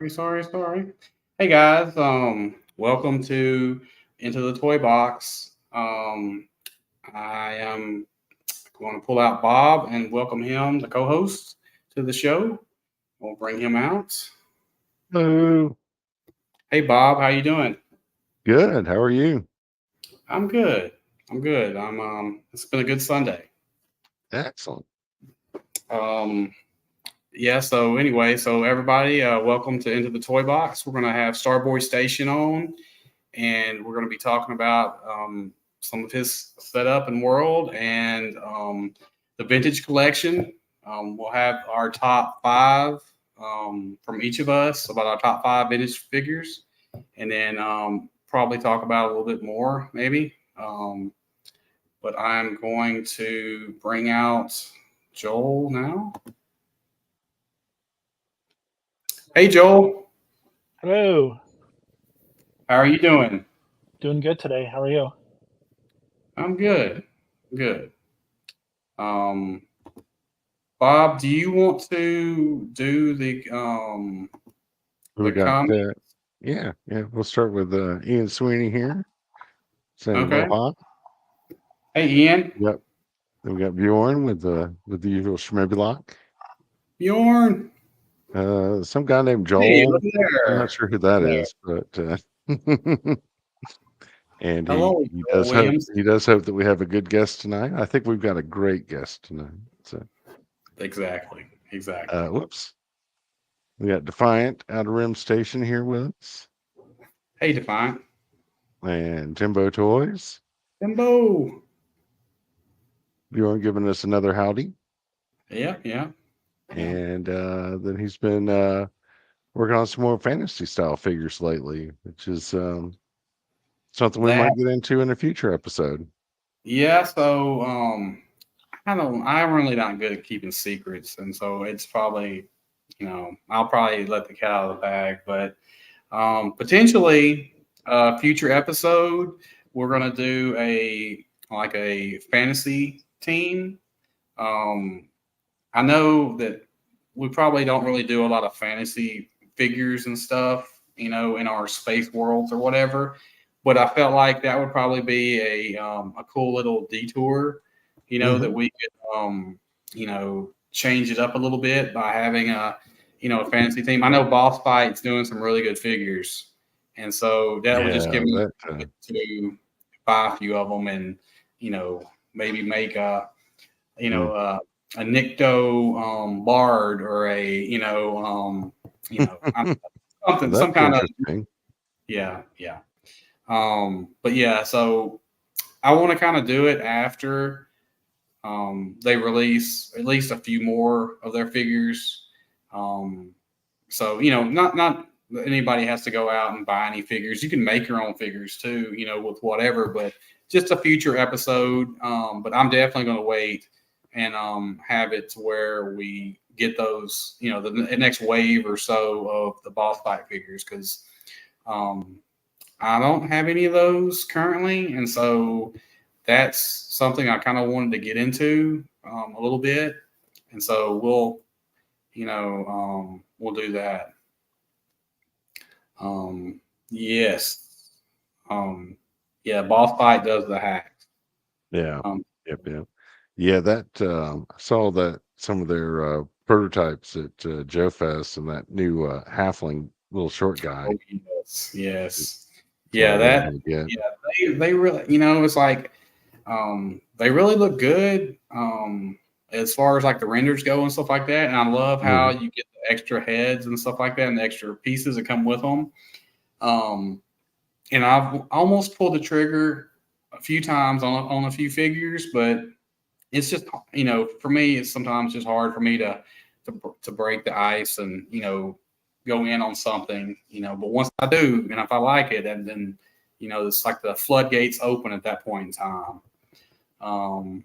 Sorry. Hey guys, welcome to Into the Toy Box. I am going to pull out Bob and welcome him, the co-host, to the show. We'll bring him out. Hello. Hey Bob, how you doing? Good. How are you? I'm good. I'm good. It's been a good Sunday. Excellent. Um, yeah. So anyway, so everybody, welcome to Into the Toy Box. We're gonna have Starboy Station on, and we're going to be talking about some of his setup and world and the vintage collection. We'll have our top five from each of us about our top five vintage figures, and then probably talk about a little bit more, maybe. But I'm going to bring out Joel now. Hey, Joel, Hello. how are you doing? Doing good today. How are you? I'm good. Good. Um, Bob, do you want to do We the got comment? yeah. We'll start with Ian Sweeney here saying Okay. aloha. Hey, Ian. Yep. Then we got Bjorn with the usual schmebulok. Bjorn. Some guy named Hey, Joel. look I'm not there. sure who that There. is, but and Hello, he Joel does hope Williams. that we have a good guest tonight. I think we've got a great guest tonight. So Exactly. Exactly. whoops. We got Defiant Outer Rim Station here with us. Hey, Defiant. And Jimbo Toys. Timbo. Bjorn giving us another howdy. Yeah. And then he's been working on some more fantasy style figures lately, which is something we That. might get into in a future episode. Yeah. So, I'm really not good at keeping secrets, and so it's probably, I'll probably let the cat out of the bag, but potentially a future episode, we're gonna do a fantasy team. Um, I know that we probably don't really do a lot of fantasy figures and stuff, in our space worlds or whatever. But I felt like that would probably be a cool little detour, that Hmm. we could change it up a little bit by having a fantasy team. I know Boss Fight's doing some really good figures, and so that would just Yeah, give me that to buy a few of them and maybe make you know, mm, uh, a Nikto Bard or something, some that's kind of interesting. yeah. But yeah, so I want to kind of do it after they release at least a few more of their figures. Um, so not anybody has to go out and buy any figures. You can make your own figures too, with whatever. But just a future episode. But I'm definitely going to wait and have it to where we get those, the next wave or so of the boss fight figures because um, I don't have any of those currently, and so that's something I kind of wanted to get into a little bit, and so we'll do that. Um, yes. Um, yeah, boss fight does the hacks. Yeah. Um, Yep. Yeah, that I saw that some of their prototypes at Joe Fest and that new halfling little short guy oh yes. is what I Yeah, really that want to get. they really it's like they really look good as far as like the renders go and stuff like that. And I love how Mhm. you get the extra heads and stuff like that and the extra pieces that come with them. Um, and I've almost pulled the trigger a few times on a few figures, but it's just for me it's sometimes just hard for me to break the ice and go in on something, but once I do and if I like it, and then it's like the floodgates open at that point in time. um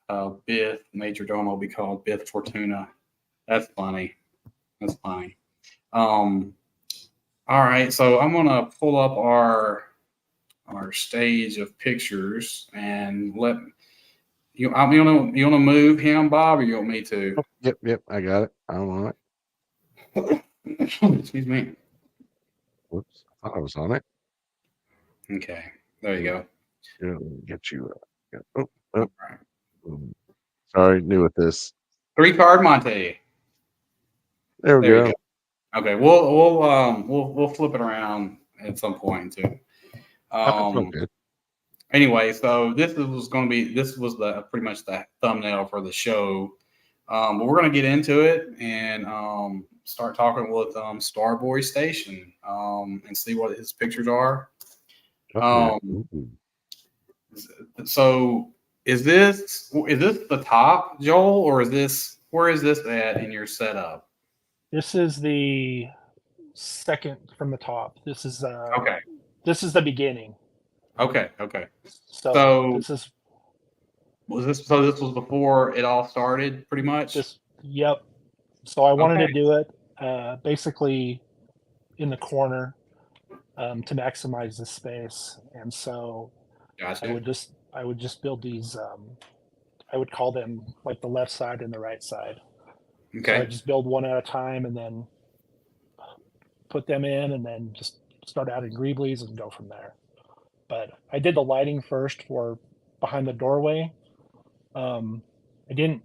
Bith Major Domo will be called Bith Fortuna. That's funny. That's funny. um all right, so I'm gonna pull up our stage of pictures and let you wanna move him, Bob, or you want me to? Yep. I got it. I want it. Excuse me. Whoops, I thought I was on it. Okay, there you go. Yeah, let me get you. Oh, All right. sorry, new with this. 3-card Monte. There we There you go. go. Okay, we'll flip it around at some point too. That's all good. Anyway, so this was the pretty much the thumbnail for the show. But we're going to get into it and start talking with Starboy Station and see what his pictures are. Oh, So is this the top, Joel, or where is this at in your setup? This is the second from the top. This is Okay. This is the beginning. Okay. So this was before it all started, pretty much. Yep. So I wanted Okay. to do it basically in the corner to maximize the space, and so Gotcha. I would just build these. I would call them like the left side and the right side. So I Okay. just build one at a time and then put them in, and then just start adding greeblies and go from there. But I did the lighting first for behind the doorway. I didn't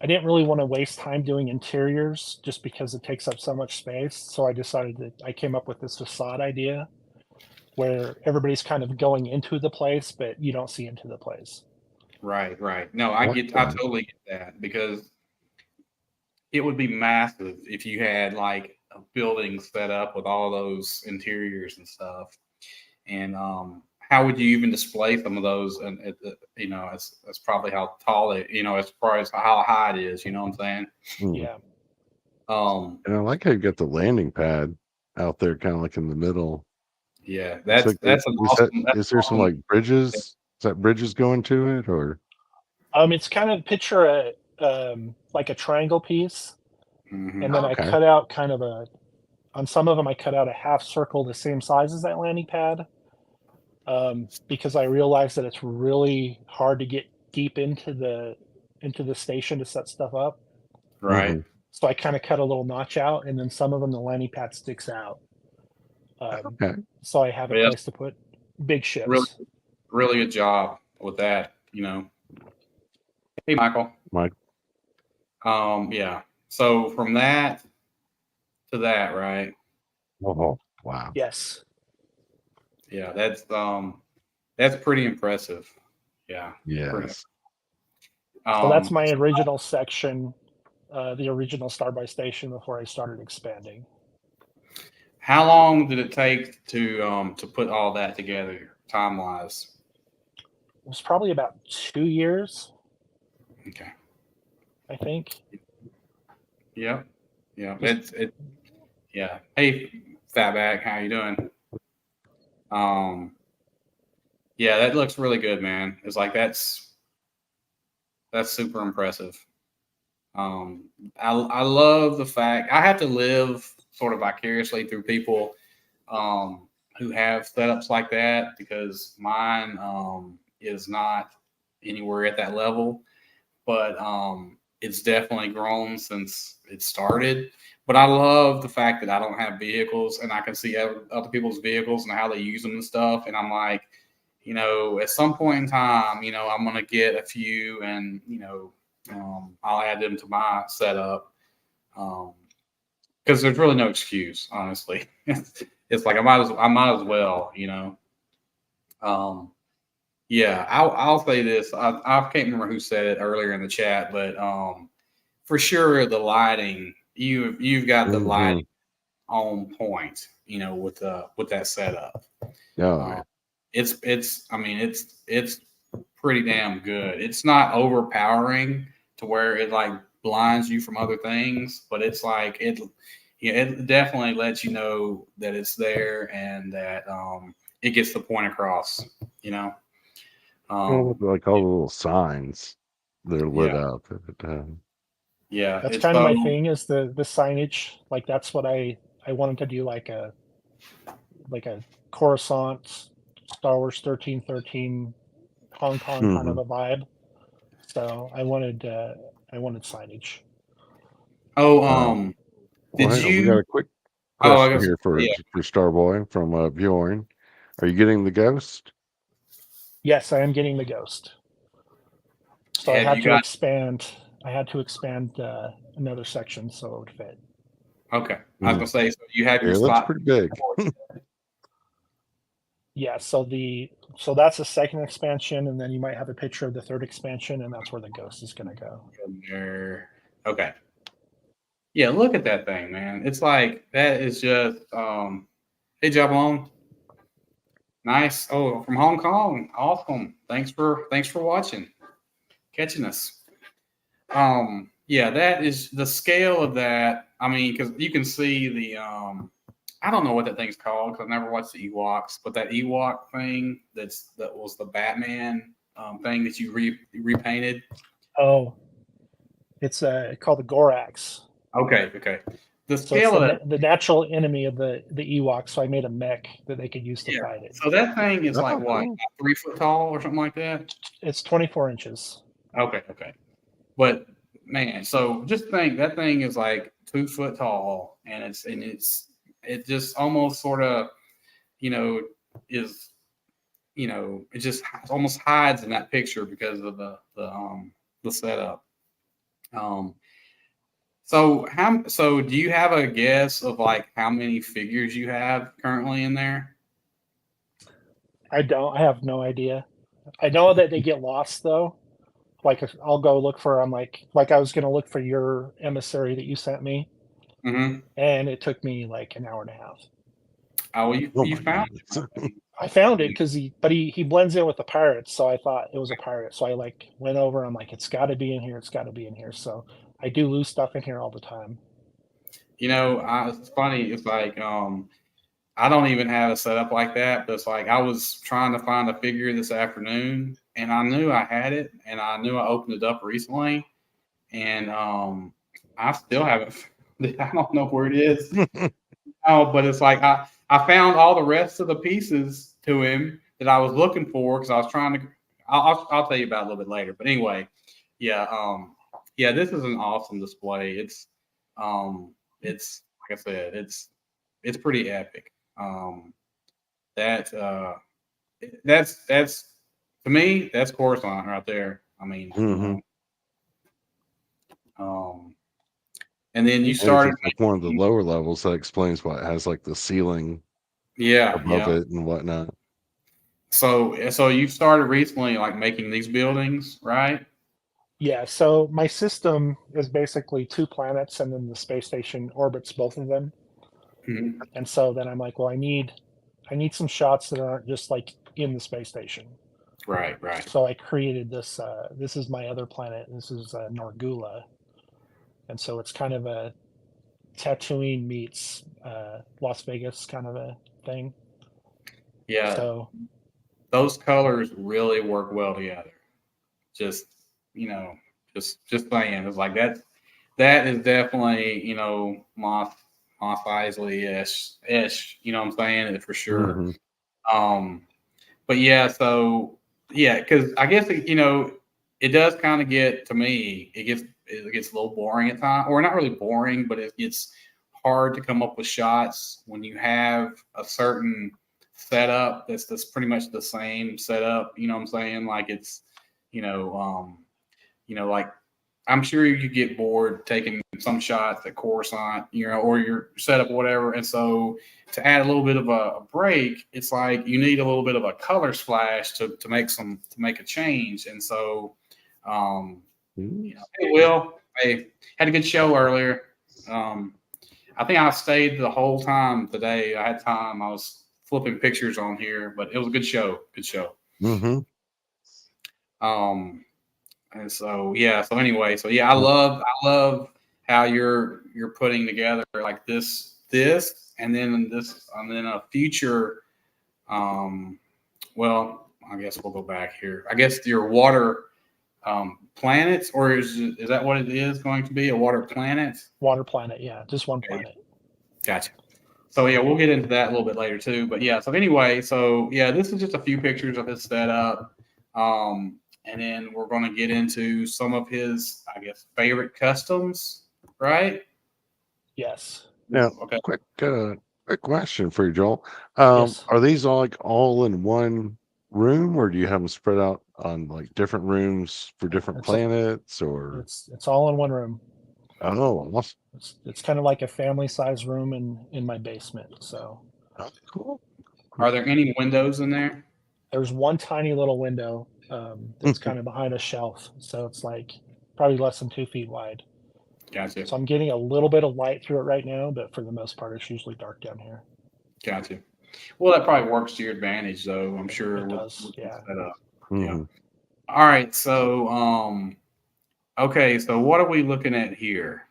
really want to waste time doing interiors just because it takes up so much space. So I came up with this facade idea where everybody's kind of going into the place, but you don't see into the place. Right. No, I totally get that, because it would be massive if you had like a building set up with all those interiors and stuff. And how would you even display some of those? And that's probably how tall it, as far as how high it is. You know what I'm saying? Yeah. And I like how you got the landing pad out there, kind of like in the middle. Yeah, That's an awesome. Is there some like bridges? Is that bridges going to it, or? It's kind of picture like a triangle piece, Mm-hmm. and then I cut out on some of them I cut out a half circle the same size as that landing pad, because I realized that it's really hard to get deep into the station to set stuff up. Right. Mhm. So I kind of cut a little notch out, and then some of them the landing pad sticks out. Okay. So I have a place to put big Really, ships. really good job with that. Hey, Michael. Mike. Yeah. So from that to that, right? Oh, wow. Yes. Yeah, that's pretty impressive. Yeah. Yes. So that's my original section, the original Starboy Station before I started expanding. How long did it take to put all that together, time wise? It was probably about 2 years. Okay. I think. Yeah. Yeah. Hey, Fatback, how you doing? Yeah, that looks really good, man. It's like that's super impressive. I love the fact I have to live sort of vicariously through people who have setups like that, because mine is not anywhere at that level, but it's definitely grown since it started. But I love the fact that I don't have vehicles and I can see other people's vehicles and how they use them and stuff. And I'm like, at some point in time, I'm going to get a few, and, I'll add them to my setup. Because there's really no excuse, honestly. It's like I might as well, Yeah, I'll say this. I can't remember who said it earlier in the chat, but for sure the lighting, you've got the lighting on point, with that setup. Oh, It's pretty damn good. It's not overpowering to where it like blinds you from other things, but it's like it definitely lets you know that it's there, and that it gets the point across, like all the little signs, they're lit up. Yeah, That's kind of my thing, is the signage. Like that's what I wanted to do, like a Coruscant, Star Wars 1313, Hong Kong kind of a vibe. So I wanted signage. Oh, Did hang on. We you? got a quick Oh, I question guess here for yeah. Starboy from Bjorn. Are you getting the ghost? Yes, I am getting the ghost. So I Have had you to got? expand. I had to expand another section so it would fit. Okay, I was Mm. gonna say, so you have Yeah, your it looks spot. pretty big. Yeah. So that's the second expansion, and then you might have a picture of the third expansion, and that's where the ghost is going to go. There. Okay. Yeah, look at that thing, man. It's like that is just hey Jabon. Nice. Oh, from Hong Kong. Awesome. Thanks for watching. Catching us. Yeah, that is the scale of that. I mean, because you can see the I don't know what that thing's called because I've never watched the Ewoks, but that Ewok thing that was the Batman thing that you repainted. Oh, it's called the Gorax. Okay, okay. The So it's scale of that, the natural enemy of the Ewoks. So I made a mech that they could use to yeah. fight it. So that thing is like Oh, what, cool. 3 foot tall or something like that. It's 24 inches. Okay, okay. But man, so just think that thing is like 2 foot tall, and it just almost sort of you know is it just almost hides in that picture because of the setup. Um, so do you have a guess of like how many figures you have currently in there? I don't. I have no idea. I know that they get lost though. Like if I'll go look for, I'm like I was gonna look for your emissary that you sent me, Mm-hmm. and it took me like an hour and a half. Oh, well, Oh you my found goodness. it. I found it because he blends in with the pirates, so I thought it was a pirate. So I like went over. I'm like, it's got to be in here. It's got to be in here. So I do lose stuff in here all the time. It's funny. It's like I don't even have a setup like that, but it's like I was trying to find a figure this afternoon, and I knew I had it, and I knew I opened it up recently, and I still haven't. I don't know where it is. Oh, but it's like I found all the rest of the pieces to him that I was looking for because I was trying to. I'll tell you about it a little bit later. But anyway, yeah, yeah, this is an awesome display. It's like I said, it's pretty epic. That that's to me that's Coruscant right there. I mean, Mhm. um, and then you And if started it's like one of the lower levels, that explains why it has like the ceiling yeah, above yeah. it and whatnot. So you started recently like making these buildings, right? Yeah. So my system is basically two planets, and then the space station orbits both of them. Mhm. And so then I'm like, well, I need some shots that aren't just like in the space station. Right, right. So I created this. This is my other planet. This is Nargula, and so it's kind of a Tatooine meets Las Vegas kind of a thing. Yeah, So those colors really work well together. Just just saying, it's like that is definitely Moss Isley ish. You know what I'm saying? For sure. Mhm. Um, but yeah, so yeah, because I guess it does kind of get to me. It gets a little boring at times, or not really boring, but it gets hard to come up with shots when you have a certain setup that's pretty much the same setup. You know what I'm saying? Like it's you know like I'm sure you get bored taking some shots at Coruscant, or your setup or whatever. And so to add a little bit of a break, it's like you need a little bit of a color splash to make a change. And so, hey, Will, hey, had a good show earlier. I think I stayed the whole time today. I had time. I was flipping pictures on here, but it was a good show. Good show. Mhm. Um, And so yeah, so anyway, so yeah, I love how you're putting together like this and then a future well, I guess we'll go back here. I guess your water planets, or is that what it is going to be, a water planet? water planet, yeah, just one Okay, planet. gotcha. So yeah, we'll get into that a little bit later too. But yeah, so anyway, so yeah, this is just a few pictures of his setup. And then we're going to get into some of his, I guess, favorite customs, right? Yes. Now, Okay. quick question for you, Joel. Yes. Are these all in one room, or do you have them spread out on like different rooms for different It's a, planets? Or it's all in one room. oh, awesome. It's kind of like a family size room in my basement. So Oh, cool. Are there any windows in there? there's one tiny little window that's kind of behind a shelf. So it's like probably less than 2 feet wide. Gotcha. So I'm getting a little bit of light through it right now, but for the most part, it's usually dark down here. Gotcha. Well, that probably works to your advantage, though. I'm sure It with does. this Yeah. setup. Yeah. Mhm. All right. So, okay. So, what are we looking at here?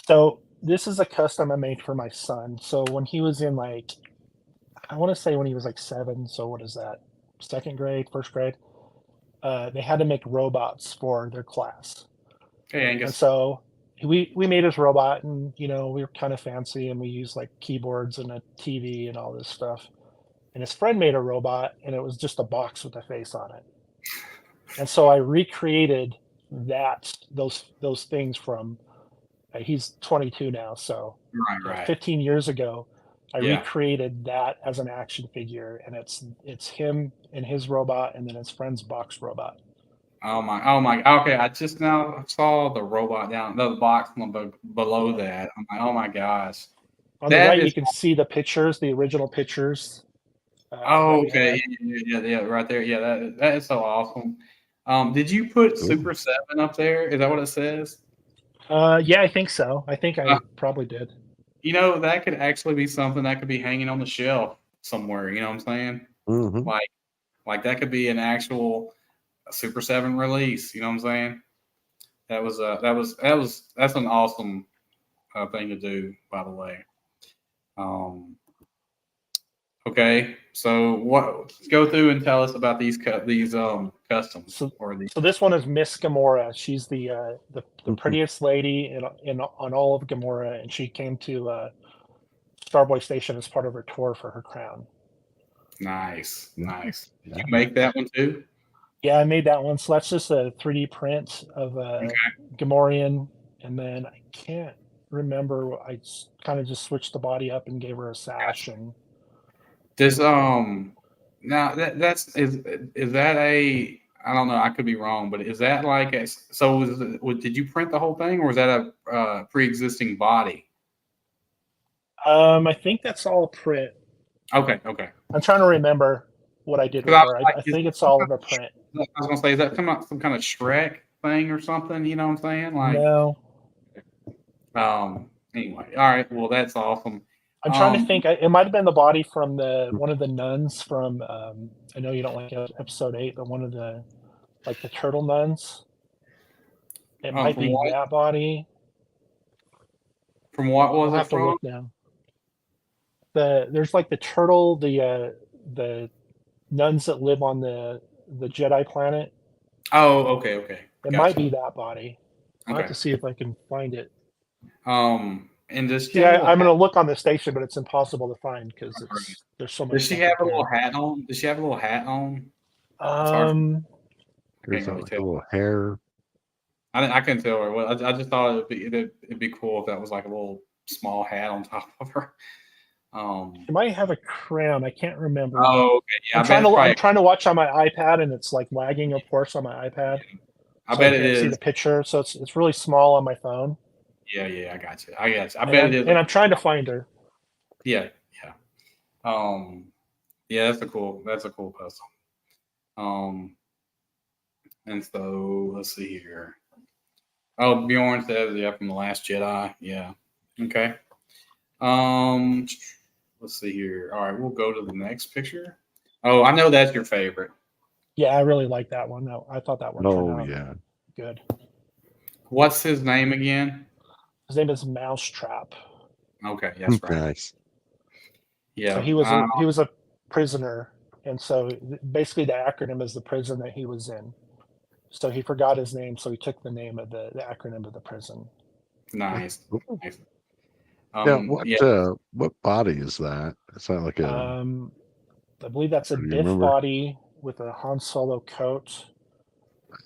So this is a custom I made for my son. So when he was in like, I want to say when he was like 7. So what is that? Second grade, first grade? They had to make robots for their class. Hey, And Angus. so we made his robot, and we were kind of fancy, and we used like keyboards and a TV and all this stuff. And his friend made a robot, and it was just a box with a face on it. And so I recreated those things from he's 22 now, so Right. 15 years ago, I Yeah. recreated that as an action figure, and it's him and his robot, and then his friend's box robot. Oh my. Okay, I just now saw the robot down the box below that. I'm like, oh my gosh, On the that right, you is. can see the pictures, the original pictures that Oh, we okay. had. Yeah, right there. Yeah, that is so awesome. Did you put Cool. Super 7 up there? Is that what it says? Yeah, I think so. I think Uh, I probably did. that could actually be something that could be hanging on the shelf somewhere. You know what I'm saying? Mhm. Like that could be an actual Super 7 release. You know what I'm saying? That's an awesome thing to do. By the way. Um, okay, so what? Go through and tell us about these customs So, or the. so this one is Miss Gamora. She's the Mhm. prettiest lady in on all of Gamora, and she came to Starboy Station as part of her tour for her crown. Nice. Nice. Did you Yeah. make that one too? Yeah, I made that one. So that's just a 3D print of a Okay. Gamorrean, and then I can't remember. I kind of just switched the body up and gave her a sash, Gotcha. and Does now is that a I don't know, I could be wrong, but is that like a so did you print the whole thing or was that a pre-existing body? I think that's all print. Okay. I'm trying to remember what I did Because with I was her. I like, is think that it's some all kind of a print. I was gonna say, is that some kind of Shrek thing or something? You know what I'm saying? Like, No, anyway, all right. Well, that's awesome. I'm trying to Um, think. It might have been the body from the one of the nuns from. I know you don't like episode 8, but one of the like the turtle nuns. It might from be what that body. was I'll it have to from? look now. There's like the turtle, the nuns that live on the Jedi planet. Oh, okay, It might gotcha. be that body. I'll have Okay. to see if I can find it. And does she See, have a little I'm hat? going to look on the station, but it's impossible to find because there's so much Does she stuff have up a little here. hat on? Does she have a little hat on? It's hard. Um, I can't Is that really like a tell. little hair? I couldn't tell her. Well, I just thought it'd be cool if that was like a little small hat on top of her. it might have a crown. I can't remember. Oh, okay. Yeah, I'm I bet trying to it's I'm probably. trying to watch on my iPad, and it's like lagging, of course, on my iPad, I so I bet it can't see is. the picture. So it's really small on my phone, Yeah. I got you. I and bet it I'm is. and I'm trying to find her. Yeah. Um. Yeah, That's a cool custom. Um. And so let's see here. Oh, Bjorn says yeah from the Last Jedi. Yeah. Okay. Um. Let's see here. All right, we'll go to the next picture. Oh, I know that's your favorite. Yeah, I really like that one. No, I thought that one turned Oh out yeah. good. What's his name again? His name is Mousetrap. Okay, that's right. Nice. So Yeah. he was a prisoner, and so basically the acronym is the prison that he was in. So he forgot his name, so he took the name of the acronym of the prison. Nice. Cool. Nice. Now, Yeah. what body is that? It's not like a. I believe that's a Do you Biff remember? body with a Han Solo coat,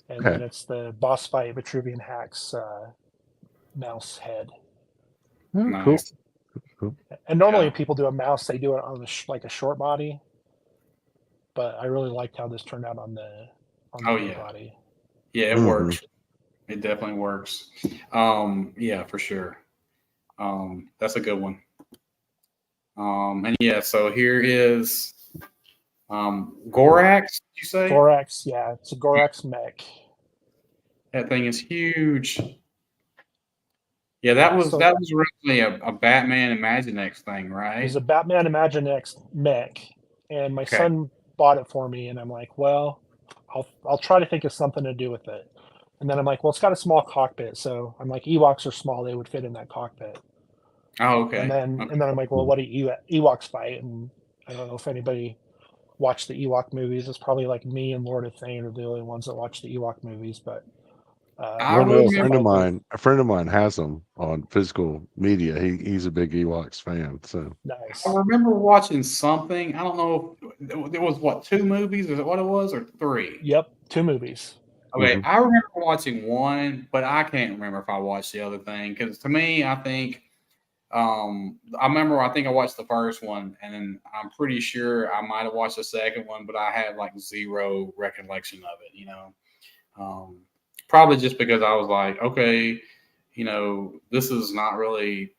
and then Okay. it's the boss fight Vitruvian Hack's mouse head. Oh, Nice. Cool. And normally Yeah. people do a mouse, they do it on like a short body, but I really liked how this turned out on the Oh big yeah. body. Yeah, it Mhm. works. It definitely works. Yeah, for sure. That's a good one. And yeah, so here is Gorax. Did you say Gorax, yeah, it's a Gorax mech. that thing is huge? Yeah, that was So originally a Batman Imaginext thing, it right? was a Batman Imaginext mech, and my Okay. son bought it for me, and I'm like, well, I'll try to think of something to do with it. And then I'm like, well, it's got a small cockpit, so I'm like, Ewoks are small; they would fit in that cockpit. Oh, And okay. then Okay. and then I'm like, well, what do Ewoks fight? And I don't know if anybody watched the Ewok movies. It's probably like me and Lord of Thane are the only ones that watch the Ewok movies. But I Well, no, remember. a friend of mine has them on physical media. He's a big Ewoks fan. So I nice. remember watching something. I don't know if there was what, 2 movies. Is it what it was, or 3? Yep, 2 movies. Okay, Mhm. I remember watching one, but I can't remember if I watched the other thing because to me, I think I remember I think I watched the first one, and then I'm pretty sure I might have watched the second one, but I have like zero recollection of it. Um, Probably just because I was like, okay, this is not really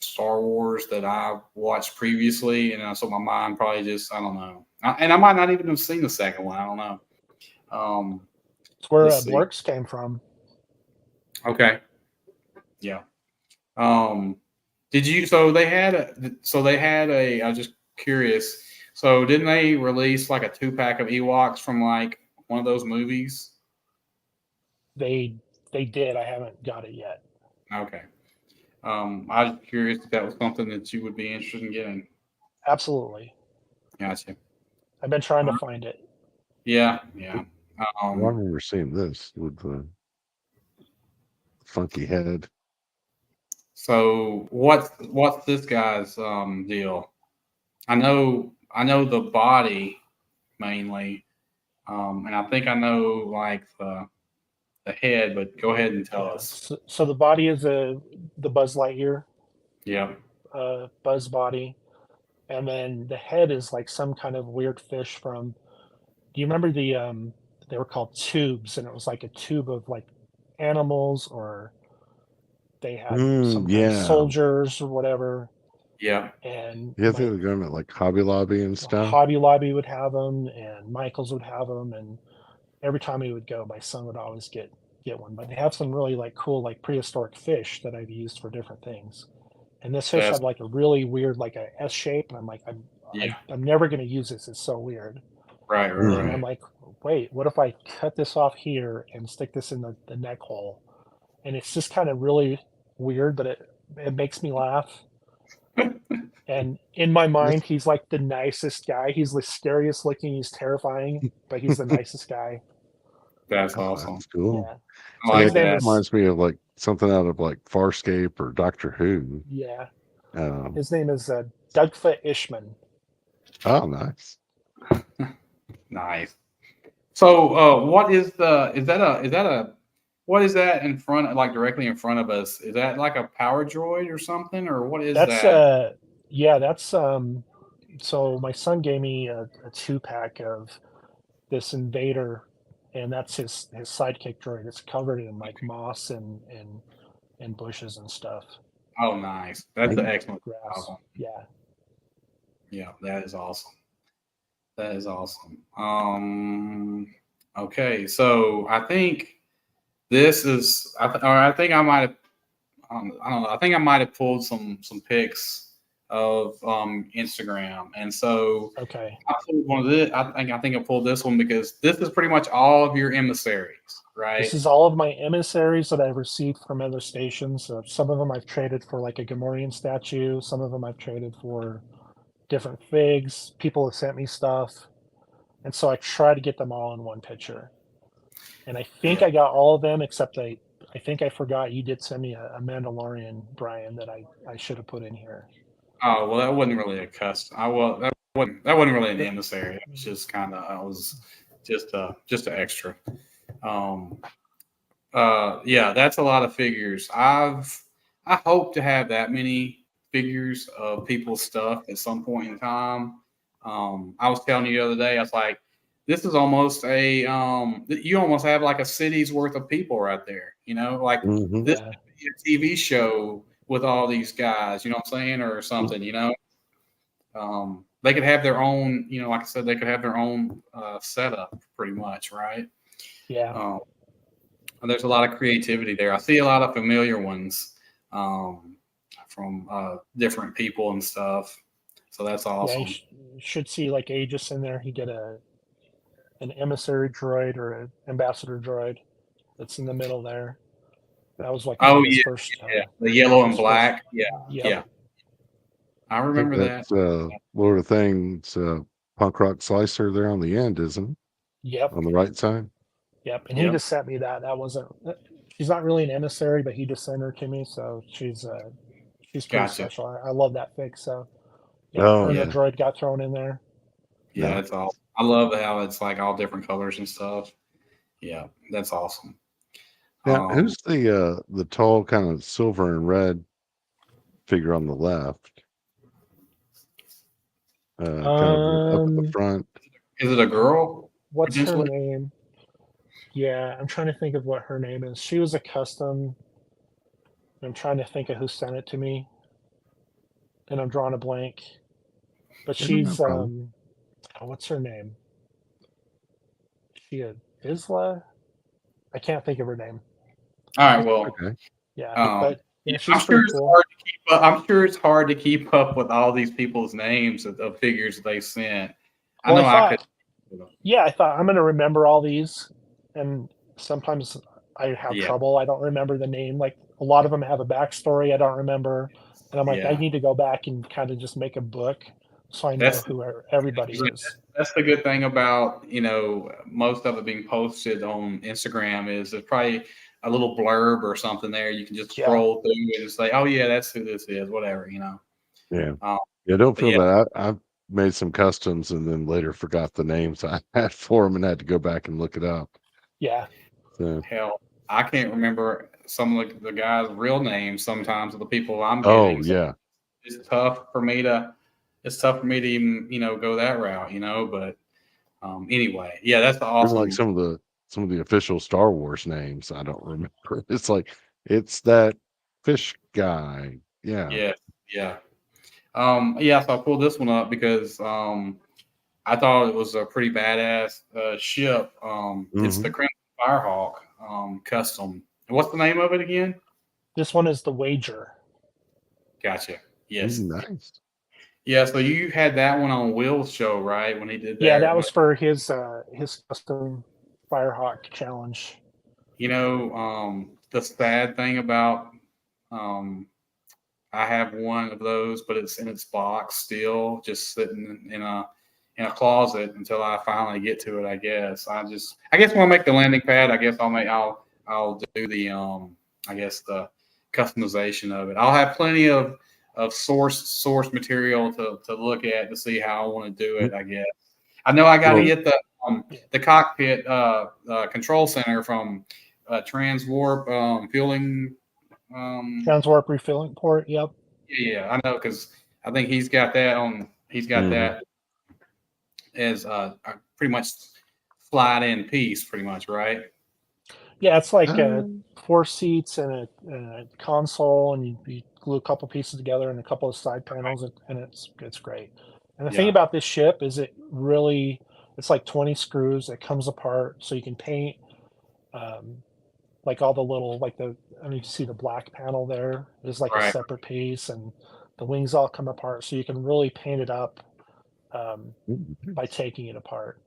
Star Wars that I watched previously, and so my mind probably just I don't know, and I might not even have seen the second one. I don't know. Um, It's where let's see. Blurks came from. Okay, yeah. Um, did you? So they had a. I was just curious. So didn't they release like a 2-pack of Ewoks from like one of those movies? They they did. I haven't got it yet. Okay. I was curious if that was something that you would be interested in getting. Absolutely. Gotcha. I've been trying to Uh, find it. yeah, yeah. well, I Um, remember seeing this with the funky head. so what's this guy's deal? I know the body mainly, and I think I know like the head, but go ahead and tell Yeah. us. So the body is the Buzz Lightyear Yeah. Buzz body, and then the head is like some kind of weird fish from. Do you remember they were called tubes, and it was like a tube of like animals, or they had some kind of Yeah. soldiers or whatever. Yeah. And Yeah, I think they're going at like Hobby Lobby and stuff. Hobby Lobby would have them, and Michaels would have them, and every time we would go, my son would always get one. But they have some really like cool like prehistoric fish that I've used for different things. And this fish That's had like a really weird like a S shape, and I'm like yeah. I'm never going to use this. It's so weird. Right. Right. And I'm Mhm. Right. like, wait, what if I cut this off here and stick this in the neck hole? And it's just kind of really weird, but it makes me laugh. And in my mind, he's like the nicest guy. He's the scariest looking. He's terrifying, but he's the nicest guy. That's Oh, awesome. that's cool. Yeah. I So Yeah, his like it name that. is reminds me of like something out of like Farscape or Doctor Who. yeah. Um, His name is Dougfoot Ishman. oh, nice. Nice. So, what is the? Is that a? What is that in front? Like directly in front of us? Is that like a power droid or something, or what is That's that? yeah. That's So my son gave me a 2-pack of this invader, and that's his sidekick droid. It's covered in like moss and bushes and stuff, Oh, nice. That's an excellent grass. job. Yeah. Yeah, that is awesome. That is awesome. Okay, so I think this is. Or I think I might have. I don't know. I think I might have pulled some pics of Instagram, and so Okay. I pulled one of this. I think I pulled this one because this is pretty much all of your emissaries, This right? is all of my emissaries that I've received from other stations. So some of them I've traded for like a Gamorrean statue. Some of them I've traded for different figs. People have sent me stuff. And so I try to get them all in one picture. And I think Yeah. I got all of them except I think I forgot you did send me a Mandalorian, Brian, that I should have put in here. Oh well, that wasn't really a custom. That wasn't really an The- emissary. It was just kind of. I was just an extra. Um, yeah, that's a lot of figures. I hope to have that many figures of people's stuff at some point in time. I was telling you the other day, I was like, this is almost you almost have like a city's worth of people right there. Like Hmm. this Yeah, could be a TV show with all these guys. You know what I'm saying, or something. They could have their own. Like I said, they could have their own setup, pretty much, right? yeah, Um, there's a lot of creativity there. I see a lot of familiar ones um, from different people and stuff. So that's yeah. awesome. You should see like Aegis in there. He did an emissary droid or an ambassador droid that's in the middle there. That was like one Oh of his yeah, first. yeah, the yellow and His first. black. Yeah, Yep. yeah. I I think remember that. that's Lord of Things punk rock slicer there on the end, isn't it? Yep. On the right side. Yep. And he Yep. just sent me that. That wasn't. She's not really an emissary, but he just sent her to me, so she's pretty Gotcha. special. I love that fix. So yeah, Oh her and the Yeah, yeah. droid got thrown in there. yeah. No. That's all. I love how it's like all different colors and stuff. Yeah, that's awesome. Now, Um, who's the tall kind of silver and red figure on the left? Kind of up at the Um, front. is it a girl what's her potentially? name? Yeah, I'm trying to think of what her name is. She was a custom. I'm trying to think of who sent it to me, and I'm drawing a blank. But Yeah, no she's problem. what's her name? She a Isla? I can't think of her name. All right. That's Well, okay. Yeah, um, but yeah, yeah, she's I'm sure pretty it's cool. hard to keep up. I'm sure it's hard to keep up with all these people's names of figures that they sent. I Well, I know I could. thought, yeah, I thought I'm gonna remember all these, and sometimes I have Yeah. trouble. I don't remember the name. Like a lot of them have a backstory I don't remember, and I'm like, I Yeah. need to go back and kind of just make a book so I know That's who everybody Yeah, is. that's the good thing about most of it being posted on Instagram is there's probably a little blurb or something there. You can just Yeah, scroll through and say, "Oh yeah, that's who this is," whatever. Yeah. Um, Yeah, don't but feel yeah, bad. I've made some customs and then later forgot the names I had for them and had to go back and look it up. yeah, So, hell, I can't remember some of the guys' real names sometimes of the people I'm oh getting. So yeah. it's tough for me to even go that route. But anyway, yeah, that's Even like awesome. some of the official Star Wars names, I don't remember. It's like it's that fish guy. Yeah. Yeah, yeah. Yeah, so I pulled this one up because I thought it was a pretty badass ship. It's the Hmm. Crimson Firehawk custom. What's the name of it again? this one is the wager. Gotcha. Yes. Nice. Yeah, so you had that one on Will's show, right? When he did Yeah, their, that was for his custom Firehawk challenge. the sad thing about um, I have one of those, but it's in its box still, just sitting in a closet until I finally get to it. I guess when I make the landing pad, I guess I'll do the I guess the customization of it. I'll have plenty of source material to look at to see how I want to do it. I guess I know I got to Well, get the cockpit control center from Transwarp fueling. Um, Transwarp refilling port. Yep. yeah, I know because I think he's got that on. He's got mhm. that as a pretty much slide in piece, pretty much, right? Yeah, it's like Um, 4 seats and a console, and you glue a couple pieces together and a couple of side panels, and it's great. And the thing Yeah, about this ship is it's like 20 screws. It comes apart, so you can paint um, like all the little like the I mean you can see the black panel there is like a right. separate piece, and the wings all come apart, so you can really paint it up um, by nice. taking it apart.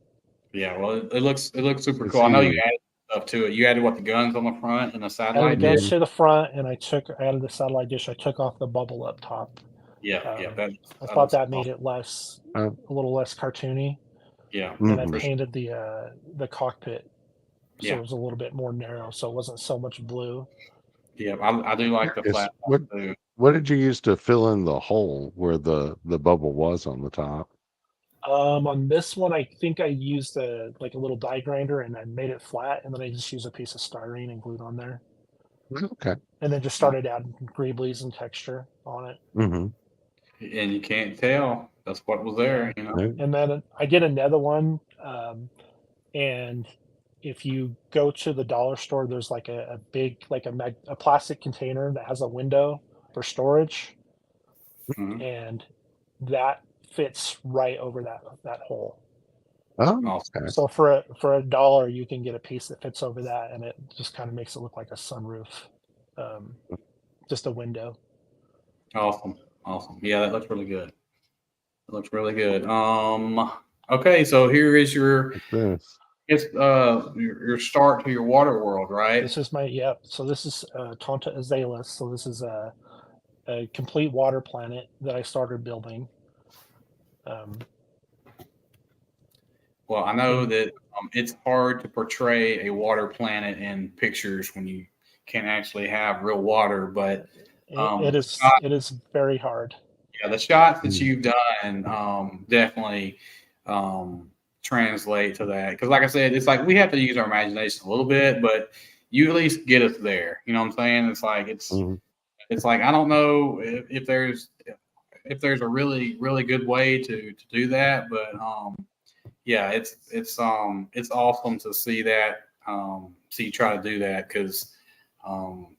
Yeah, well, it looks super I cool. I know you see. added stuff to it. You added what the guns on the front and the Added the satellite guns dish. Mhm. to the front, and I added the satellite dish. I took off the bubble up top. Yeah, yeah, Um, I that thought looks that made awesome. it Uh, a little less cartoony. Yeah, And I mhm. for sure. painted the cockpit so it Yeah, was a little bit more narrow, so it wasn't so much blue. yeah. I do like the Curious, flat top too. what did you use to fill in the hole where the bubble was on the top? On this one, I think I used a like a little die grinder and I made it flat, and then I just used a piece of styrene and glued on there. Okay. and then just started adding greeblies and texture on it. Mm-hmm. And you can't tell. That's what was there, you know. And then I did another one, and if you go to the dollar store, there's like a big, like a plastic container that has a window for storage, Mhm. and that fits right over that hole. Oh, Awesome. okay. So for $1, you can get a piece that fits over that, and it just kind of makes it look like a sunroof, um, just a window. Awesome. Awesome. Yeah, that looks really good. It looks really good. Okay, so here is your This. it's your start to your water world, right? This is So this is Tonta Azalis. So this is a complete water planet that I started building. Well, I know And that it's hard to portray a water planet in pictures when you can't actually have real water, but it is shot, it is very hard. yeah, the shots that Mm. you've done definitely um, translate to that. Because, like I said, it's like we have to use our imagination a little bit, but you at least get us there. You know what I'm saying? It's like Mhm. it's like I don't know if there's a really good way to do that, but yeah, it's awesome to see that see you try to do that because um,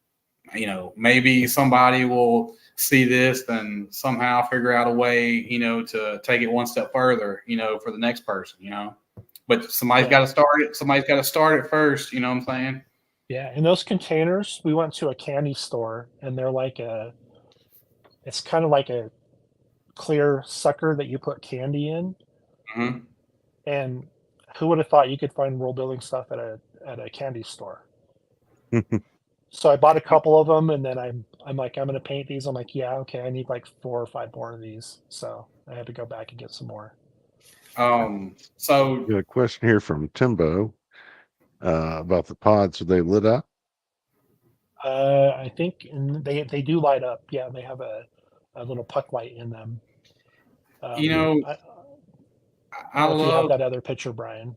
you know maybe somebody will see this and somehow figure out a way to take it one step further for the next person but somebody's got Yeah, to start it. Somebody's got to start it first. You know what I'm saying? yeah. And those containers, we went to a candy store, and they're it's kind of like a clear sucker that you put candy in. Hmm. And who would have thought you could find world building stuff at a candy store? So I bought a couple of them, and then I'm like, I'm gonna paint these. I'm like, yeah, okay, I need like 4 or 5 more of these. So I had to go back and get some more. So Got a question here from Timbo about the pods. Are they lit up? I think they do light up. Yeah, they have a little puck light in them. you Um, know, I don't I know if you have love. that other picture, Brian.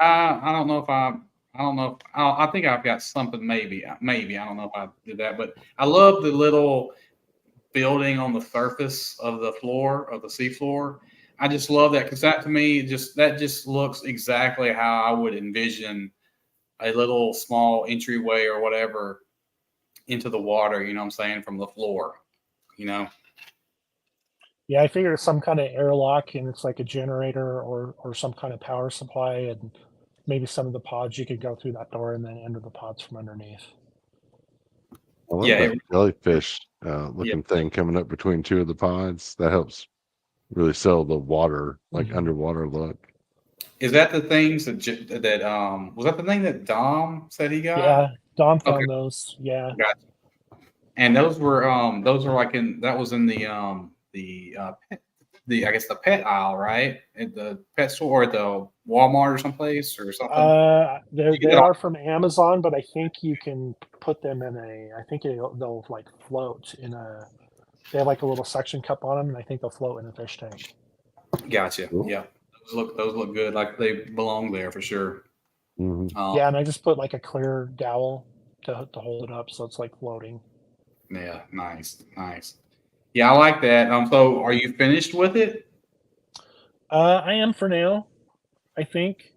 I don't know if I don't know. If, I think I've got something. Maybe I don't know if I did that, but I love the little building on the surface of the floor of the seafloor. I just love that because that to me just looks exactly how I would envision a little small entryway or whatever into the water. You know what I'm saying, from the floor. You know. Yeah, I figured it's some kind of airlock, and it's like a generator or some kind of power supply, and maybe some of the pods you could go through that door and then enter the pods from underneath. I love Yeah. that jellyfish Yeah. looking thing coming up between two of the pods. That helps really sell the water, like Mhm. underwater look. Is that the things that was that the thing that Dom said he got? Yeah, Dom Okay. found those. Yeah, Gotcha. And those were like that was in the I guess the pet aisle, right? At the pet store or at the Walmart or someplace or something. You get they that are from Amazon, but I think you can put them in I think they'll like float in a. They have like a little suction cup on them, and I think they'll float in a fish tank. gotcha. Cool. Yeah. Those look good. Like they belong there for sure. Hmm. Um, Yeah, and I just put like a clear dowel to hold it up, so it's like floating. yeah, nice, nice. Yeah, I like that. So are you finished with it? I am for now. I think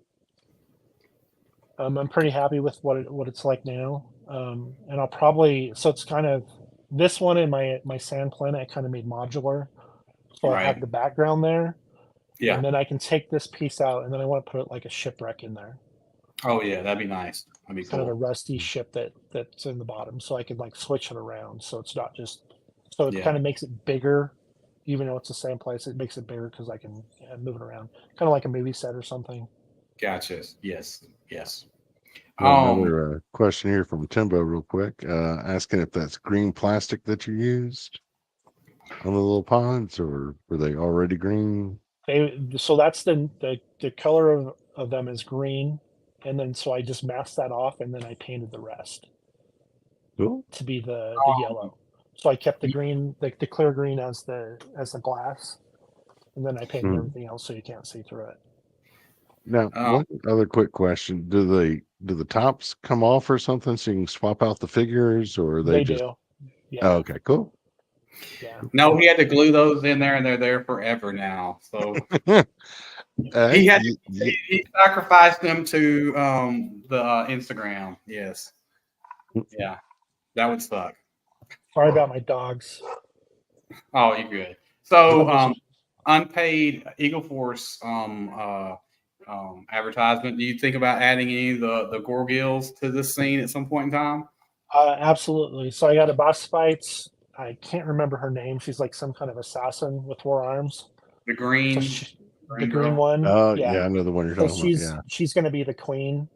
I'm pretty happy with what it's like now, and I'll probably so it's kind of this one in my sand planet. I kind of made modular, so I have Right. the background there, Yeah. and then I can take this piece out, and then I want to put like a shipwreck in there, Oh yeah, that'd be nice. That'd be kind of a cool. rusty ship that's in the bottom, so I can like switch it around, so it's not just so it Yeah. kind of makes it bigger, even though it's the same place. It makes it bigger because I can move it around, kind of like a movie set or something. Gotcha. Yes. Yes. Got Um, another question here from Timbo, real quick, asking if that's green plastic that you used on the little pods, or were they already green? So that's the color of them is green, and then so I just masked that off, and then I painted the rest Cool. to be the yellow. So I kept the green, the clear green as the glass, and then I painted Mhm. everything else so you can't see through it. Now, um, one other quick question: do do the tops come off or something so you can swap out the figures, or are They just? do. Yeah. Oh, okay, cool. Yeah. No, he had to glue those in there, and they're there forever now. So Hey, he had he sacrificed them to the Instagram. Yes, yeah, that would suck. Sorry about my dogs. Oh, you're good. So I'm just unpaid Eagle Force advertisement. Do you think about adding any of the Gorgills to this scene at some point in time? absolutely. So I got a boss fights. I can't remember her name. She's like some kind of assassin with 4 arms. The So green the green girl. one. oh Yeah. yeah, I know the one you're So talking about. Yeah, she's going to be the queen,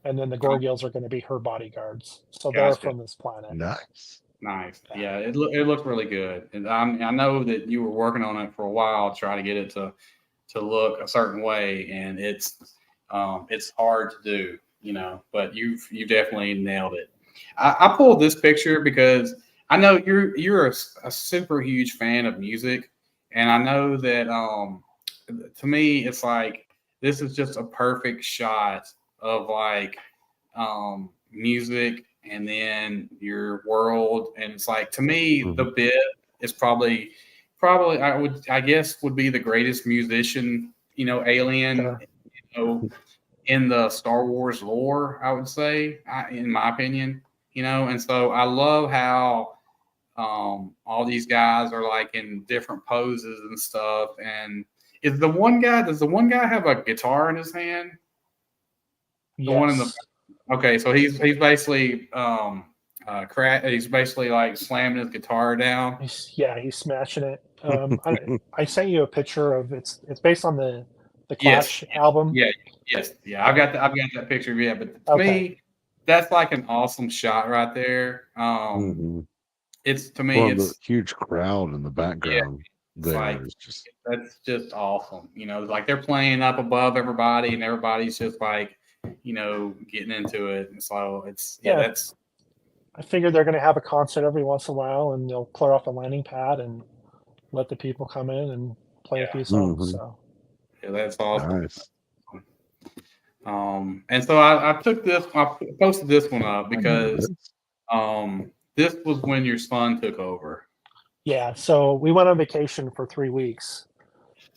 and then the Oh, Gorgils are going to be her bodyguards. So they're gotcha. from this planet. nice. Nice. Yeah. Yeah, it looked really good, and I know that you were working on it for a while, trying to get it to look a certain way, and it's hard to do, but you've definitely nailed it. I pulled this picture because I know you're a super huge fan of music, and I know that to me it's like this is just a perfect shot of like music and then your world, and it's like to me the Mhm. bit is probably I guess would be the greatest musician, alien, Sure. in the Star Wars lore, I would say, in my opinion, and so I love how all these guys are like in different poses and stuff. And does the one guy have a guitar in his hand? The one in the Yes. Okay, so he's basically he's basically like slamming his guitar down. He's smashing it. I sent you a picture of it's based on the Yes, Clash album. yeah, yes, yeah. Yeah. I've got that picture. Yeah, but to Okay. me, that's like an awesome shot right there. Mhm. It's to me, Well, the huge crowd in the yeah, background it's there like is just that's just awesome. Like they're playing up above everybody, and everybody's just like, getting into it. And so Yeah. that's I figured they're going to have a concert every once in a while, and they'll clear off the landing pad and let the people come in and play a yeah, few songs. mhm, So that's awesome. nice. And so I posted this one up because Yes. this was when your son took over. yeah. So we went on vacation for 3 weeks,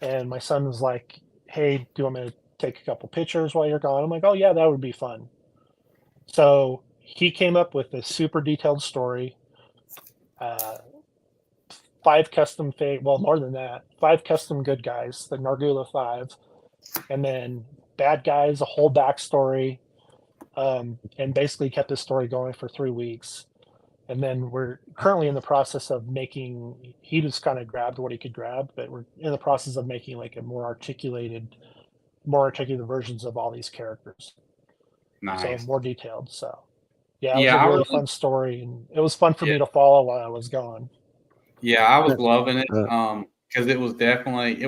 and my son was like, "Hey, do you want me to take a couple pictures while you're gone?" I'm like, "Oh yeah, that would be fun." So he came up with a super detailed story. Uh, more than that, 5 custom good guys, the Nargula 5, and then bad guys, a whole backstory, and basically kept this story going for 3 weeks. And then we're currently in the process of making. He just kind of grabbed what he could grab, but we're in the process of making like a more articulated versions of all these characters. So Nice. more detailed. So yeah, it was Yeah, a I really really fun story, and it was fun for yeah, me to follow while I was gone. yeah, I was Yeah, loving it. uh, Because it was definitely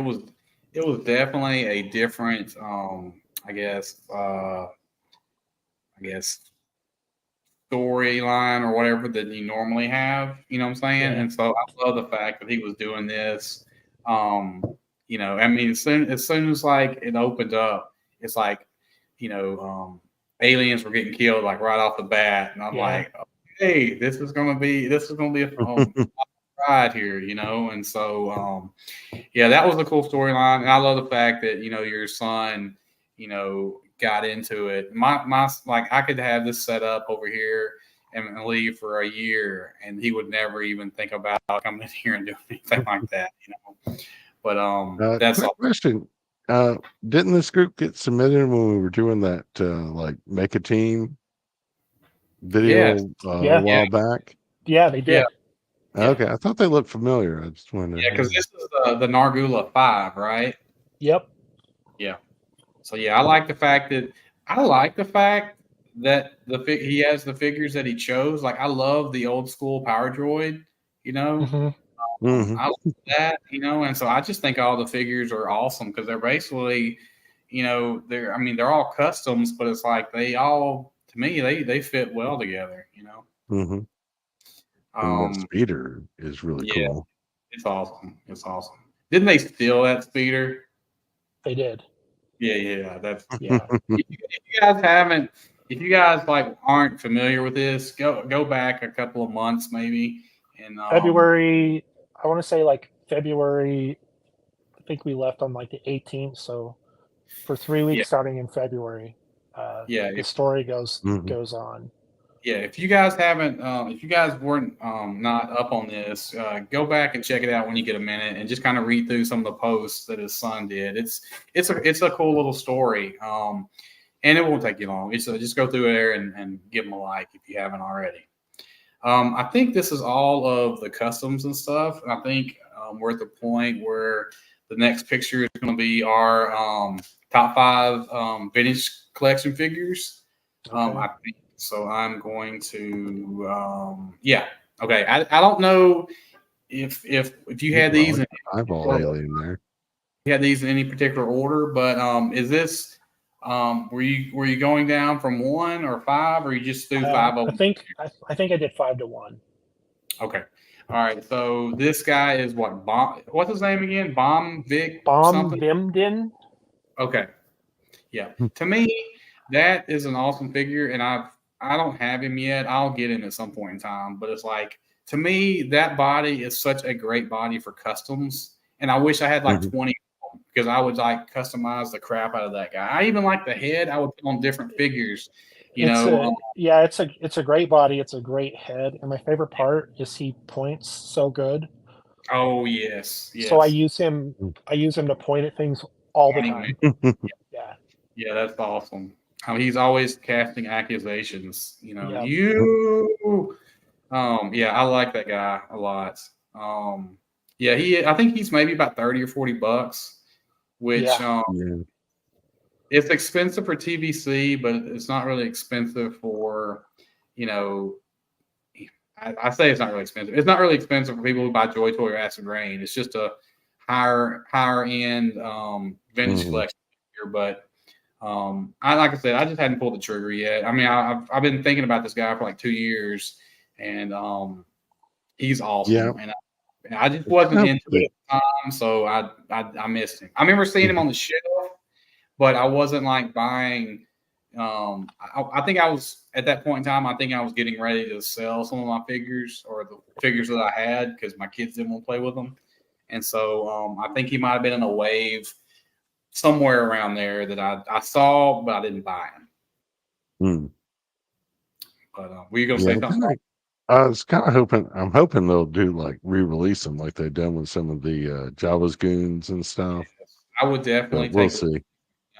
a different I guess I guess storyline or whatever that you normally have, you know what I'm saying? Yeah, And so I love the fact that he was doing this. Um, I mean, as soon as like it opened up, it's like, aliens were getting killed like right off the bat, and I'm yeah, like, hey, this is gonna be a ride here, and so yeah, that was a cool storyline, and I love the fact that your son, got into it. My like I could have this set up over here and leave for a year, and he would never even think about coming in here and doing anything like that, But that's quick all. question. Uh, didn't this group get submitted when we were doing that like make a team Yes, video a yeah, yeah, while back? yeah. They yeah, did. yeah, Okay, I thought they looked familiar. I just yeah. Because wondered. this is the Nargula 5, right? Yep. Yeah. So yeah, I like the fact that he has the figures that he chose. Like I love the old school Power Droid, you know. Hmm. Hmm. I love that, and so I just think all the figures are awesome because they're basically, they're all customs, but it's like they all to me they fit well together. Hmm. And that Um, speeder is really yeah, cool. it's awesome. It's awesome. Didn't they steal that speeder? They did. Yeah. That's Yeah. if you guys like aren't familiar with this, go back a couple of months maybe, and February, I want to say like February, I think we left on like the 18th. So for 3 weeks yeah, starting in February, yeah. the story goes Mhm. on. Yeah, if you guys haven't, if you guys weren't not up on this, go back and check it out when you get a minute, and just kind of read through some of the posts that his son did. It's a cool little story, and it won't take you long. Just go through there and give him a like if you haven't already. I think this is all of the customs and stuff. And I think we're at the point where the next picture is going to be our top 5 vintage collection figures. Okay. I think so. I'm going to, yeah. Okay. I don't know if you had Well, these in eyeball alien there. any particular order, but is this were you going down from 1 or 5, or you just threw 5 I over? think I think I did 5-1. Okay. All right. So this guy is what? What's his name again? Bomb Vic Bomb something? Vimden. Okay. Yeah. Hmm. To me, that is an awesome figure, and I don't have him yet. I'll get him at some point in time. But it's like, to me, that body is such a great body for customs, and I wish I had like Mhm. 20 of them, because I would like customize the crap out of that guy. I even like the head. I would put on different figures. You It's know. a yeah, it's a great body. It's a great head, and my favorite part is he points so good. Oh yes, So I yes. use him. I use him to point at things all the Pointing time. Yeah. Yeah, that's awesome. He's always casting accusations. Yep. Yeah, I like that guy a lot. Yeah, I think he's maybe about 30 or $40, which Yeah. Yeah. it's expensive for TVC, but it's not really expensive for, you know, I say it's not really expensive. It's not really expensive for people who buy Joy Toy or Acid Rain. It's just a higher end vintage Mhm. collection here, but I like I said, I just hadn't pulled the trigger yet. I mean, I've been thinking about this guy for like 2 years, and he's Yeah. awesome. And I just It's wasn't kind of into it like, at the time, so I missed him. I remember seeing him mhm. on the shelf, but I wasn't like buying. I think I was at that point in time. I think I was getting ready to sell some of my figures, or the figures that I had, because my kids didn't want to play with them, and so I think he might have been in a wave somewhere around there that I saw, but I didn't buy him. Mm. But were you gonna Yeah. say something? I was kind of hoping. I'm hoping they'll do like re-release them like they've done with some of the Java's goons and stuff. I would definitely But we'll take see.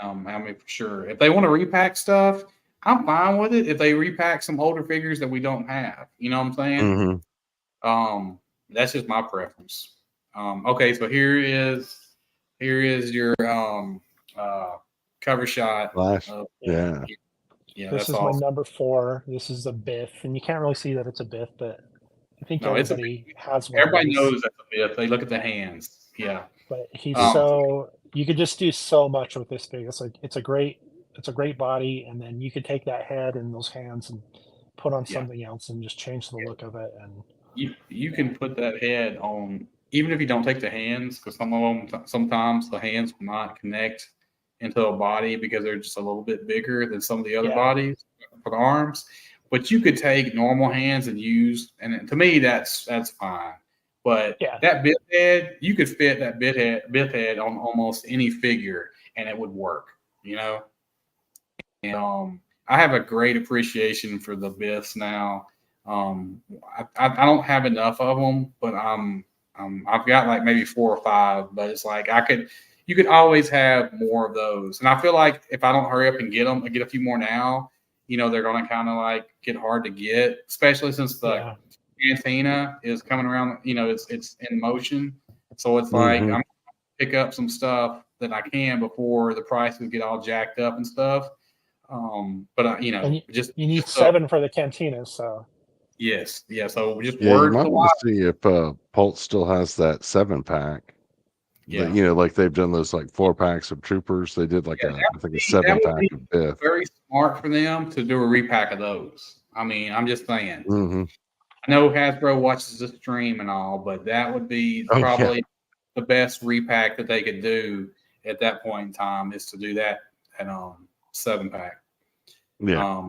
I mean, for sure. If they want to repack stuff, I'm fine with it. If they repack some older figures that we don't have, you know what I'm saying? Hmm. Um, that's just my preference. Okay, so here is your uh, cover shot Flash. of Yeah. Yeah. yeah, This that's is my awesome. number 4. This is a Biff, and you can't really see that it's a Biff, but I think No, it's a everybody has one of everybody these. knows that's a bit. They look at the hands. Yeah. But he's Yeah. so you could just do so much with this figure. It's a great body, and then you could take that head and those hands and put on Yeah. something else and just change the look of it. And You can put that head on, even if you don't take the hands, because some of them sometimes the hands will not connect into a body because they're just a little bit bigger than some of the other yeah, bodies for the arms. But you could take normal hands and use, and to me that's fine. But yeah, that bit head, you could fit that bit head on almost any figure, and it would work. You know. And I have a great appreciation for the Biffs now. I don't have enough of them, but I've got like maybe 4 or 5. But it's like you could always have more of those. And I feel like if I don't hurry up and get them, I get a few more now. They're going to kind of like get hard to get, especially since the yeah. cantina is coming around. It's in motion, so it's like I'm Hmm. gonna pick up some stuff that I can before the prices get all jacked up and stuff. But And just you need just 7 for the cantinas, so yes, yeah. So just Yeah. You word to might the want wise. to see if Pulse still has that 7-pack. That Yeah, like they've done those like 4-packs of troopers. They did like yeah. I think a That would 7-pack be of Biff. very smart for them to do a repack of those. I mean, I'm just saying. Hmm. I know Hasbro watches the stream and all, but that would be Oh yeah. probably the best repack that they could do at that point in time is to do that at 7-pack. Yeah.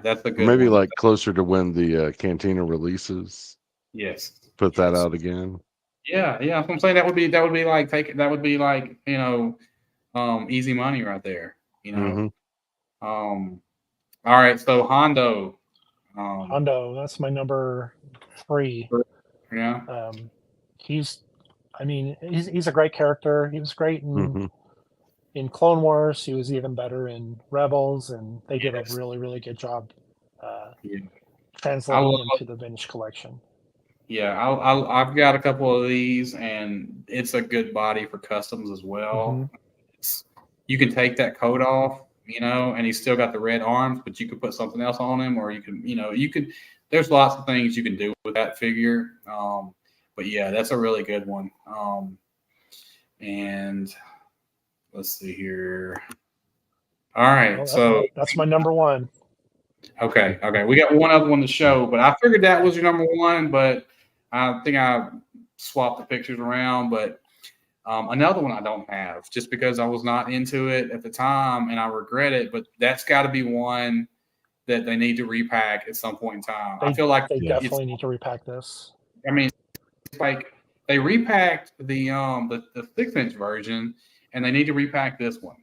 That's a Or good maybe one. like closer to when the Cantina releases, Yes. put that Yes. out again. Yeah. I'm saying that would be like easy money right there. Hmm. All right. So Hondo. Hondo, that's my number 3. Yeah. He's a great character. He was great Hmm. in Clone Wars. He was even better in Rebels, and they did a Yes. really, really good job Yeah. I translating love. him to the Vintage collection. Yeah, I've got a couple of these, and it's a good body for customs as well. You can take that coat off, and he's still got the red arms, but you could put something else on him, or you could. There's lots of things you can do with that figure. But yeah, that's a really good one. And let's see here. All right, Well, so that's my number 1. okay, we got one other one to show, but I figured that was your number 1, but I think I swapped the pictures around, but. Another one I don't have just because I was not into it at the time and I regret it, but that's got to be one that they need to repack at some point in time. I feel like They Yeah. definitely need to repack this. I mean, it's like they repacked the 6-inch version and they need to repack this one,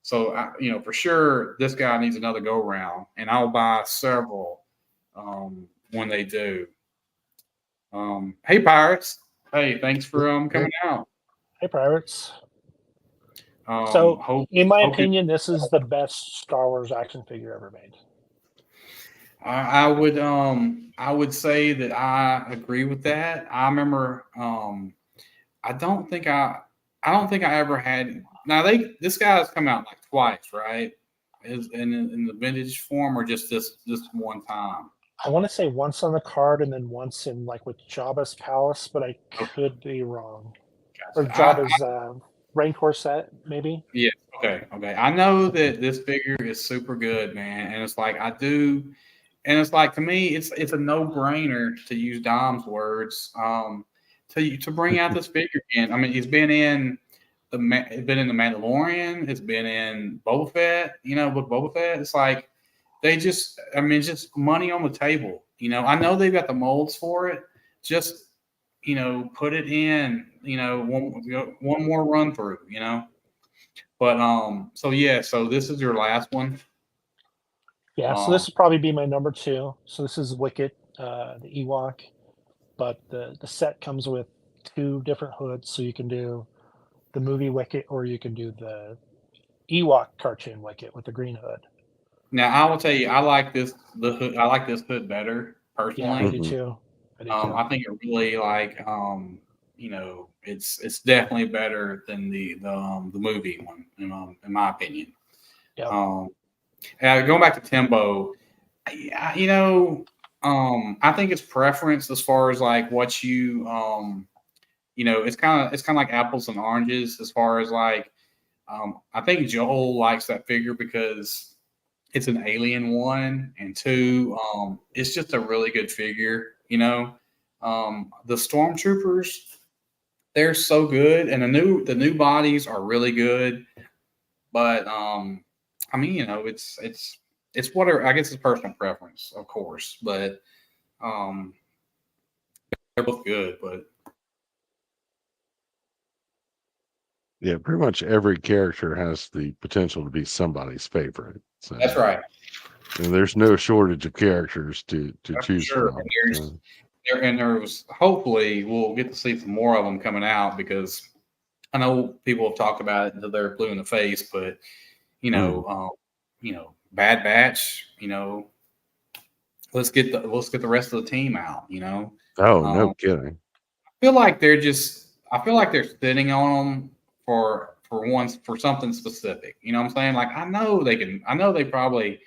so for sure this guy needs another go round and I'll buy several when they do. Hey Pirates. Hey, thanks for coming out. Hey, Pirates. So, Hope in my hope you opinion, this is the best Star Wars action figure ever made. I would say that I agree with that. I remember I don't think I ever had now this guy's come out like twice, right? Is in the vintage form or just this one time? I want to say once on the card and then once in like with Jabba's palace, but I could be wrong. Or Gotcha. Jabba's Rancor set, maybe. Yeah. Okay. I know that this figure is super good, man, and it's like I do, and it's like to me, it's a no brainer to use Dom's words, to bring out this figure again. I mean, it's been in the Mandalorian, it's been in Boba Fett, with Boba Fett, it's like it's just money on the table. I know they've got the molds for it, just put it in, one more run through, But so yeah, so this is your last one. Yeah, so this would probably be my number 2. So this is Wicket, the Ewok, but the set comes with 2 different hoods, so you can do the movie Wicket or you can do the Ewok cartoon Wicket with the green hood. Now I will tell you, I like this this hood better Yeah, I personally. do too. I think it really it's definitely better than the movie one, in my opinion. Yeah. Going back to Timbo, I think it's preference as far as like what it's kind of like apples and oranges as far as like I think Joel likes that figure because it's an alien one, and 2, it's just a really good figure. The stormtroopers, they're so good, and the new bodies are really good. But I mean, it's whatever. I guess it's personal preference, of course, but um, they're both good. But Yeah, pretty much every character has the potential to be somebody's favorite. So, that's right. and there's no shortage of characters to That's for choose sure. from. There's hopefully we'll get to see some more of them coming out because I know people have talked about it until they're blue in the face, but Bad Batch, let's get the rest of the team out. Oh, no kidding. I feel like they're sitting on them for something specific. You know what I'm saying? Like I know they probably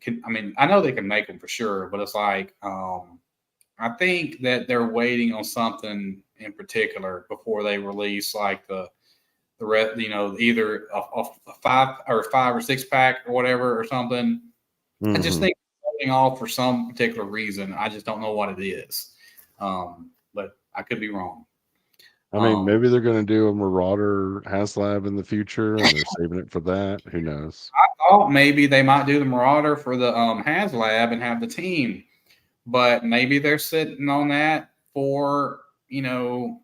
can. I mean, I know they can make them for sure, but it's like I think that they're waiting on something in particular before they release like the rest. Either a 5 or 6 pack or whatever or something. I just think holding off for some particular reason. I just don't know what it is. But I could be wrong. I mean, maybe they're going to do a Marauder HasLab in the future, and they're saving it for that. Who knows? I thought maybe they might do the Marauder for the HasLab and have the team, but maybe they're sitting on that for the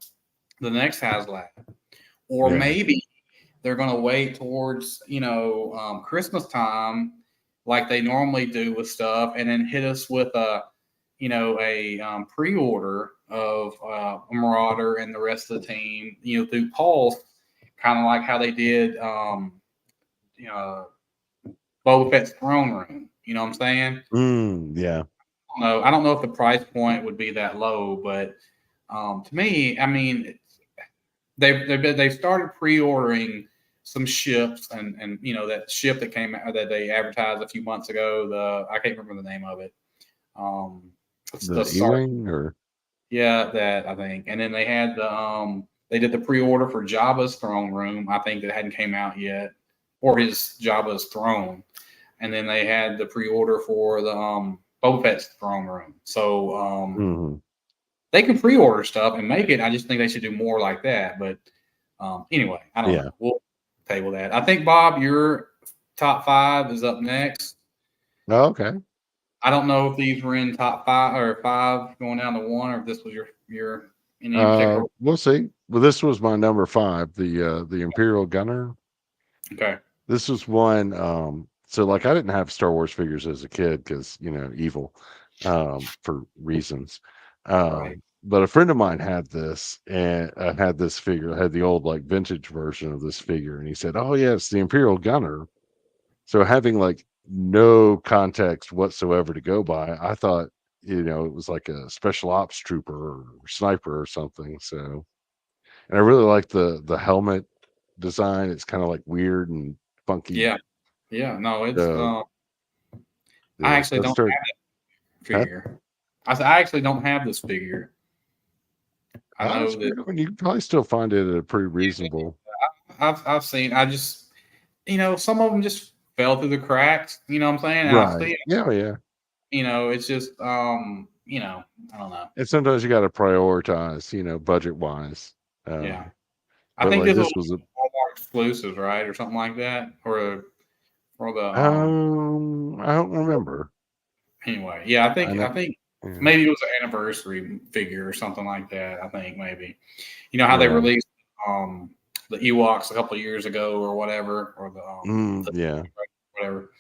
next HasLab, or Yeah. maybe they're going to wait towards Christmas time, like they normally do with stuff, and then hit us with a pre-order of a Marauder and the rest of the team, through Pulse, kind of like how they did, Boba Fett's throne room. You know what I'm saying? Yeah. I don't know if the price point would be that low, but to me, I mean, they've started pre-ordering some ships, and that ship that came out that they advertised a few months ago. I can't remember the name of it. It's The the E-Wing or Yeah, that I think. And then they did the pre-order for Jabba's throne room. I think that hadn't came out yet, or his Jabba's throne. And then they had the pre-order for the Boba Fett's throne room. So they can pre-order stuff and make it. I just think they should do more like that. But anyway, I don't know. We'll table that. I think, Bob, your top 5 is up next. Oh, okay. I don't know if these were in top 5 going down to 1, or if this was your any particular. We'll see. Well, this was my number 5, the Imperial Gunner. Okay. This was one. So like I didn't have Star Wars figures as a kid because evil, for reasons. Right. But a friend of mine had this and had this figure, had the old like vintage version of this figure, and he said, "Oh yeah, it's the Imperial Gunner." So having like no context whatsoever to go by, I thought it was like a special ops trooper or sniper or something. So, and I really like the helmet design. It's kind of like weird and funky. Yeah. Yeah. No, it's. So, I yeah, so actually I don't started. have that figure. I actually don't have this figure. I know that You can probably still find it at a pretty reasonable. I've seen. I just some of them just fell through the cracks. You know what I'm saying? And I Right. see. Yeah. It's just I don't know. And sometimes you got to prioritize, budget wise. Yeah. I But think like this this was was a. Walmart exclusive, right, or something like that, or the I don't remember. Anyway, yeah, I I think know. I think Yeah. maybe it was an anniversary figure or something like that. I think maybe how they Yeah. released the Ewoks a couple of years ago or whatever, or Yeah. whatever.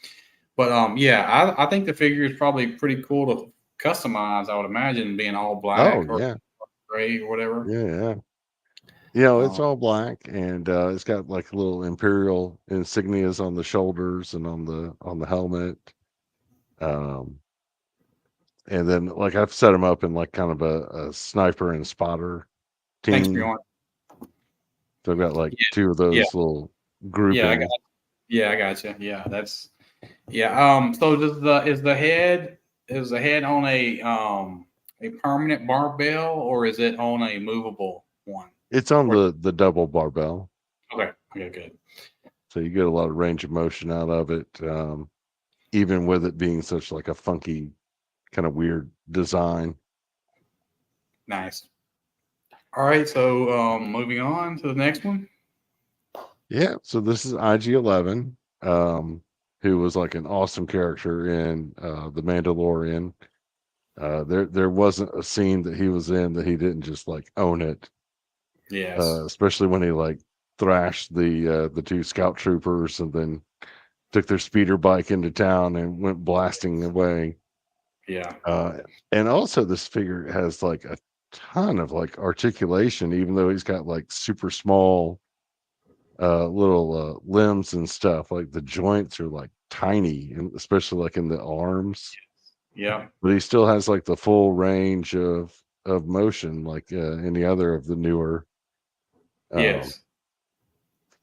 But yeah, I think the figure is probably pretty cool to customize. I would imagine being all Oh black or yeah. gray or whatever. Yeah. It's all black and it's got like little imperial insignias on the shoulders and on the helmet. Um, and then like I've set them up in like kind of a sniper and spotter Thanks, team. Bjorn. So I've got like Yeah, 2 of yeah, those little yeah. groupings. I got you. Yeah, that's yeah. So is the head on a permanent barbell, or is it on a movable one? It's on Or, the double barbell, okay. Okay. Good. so you get a lot of range of motion out of it, even with it being such like a funky kind of weird design. Nice. All right. So moving on to the next one. Yeah, so this is IG-11, who was like an awesome character in The Mandalorian. There wasn't a scene that he was in that he didn't just like own it. Yes. Especially when he like thrashed the 2 scout troopers and then took their speeder bike into town and went blasting away. Yeah. And also this figure has like a ton of like articulation, even though he's got like super small little limbs and stuff. Like the joints are like tiny, and especially like in the arms. Yeah. But he still has like the full range of motion, like any other of the newer, um, Yes.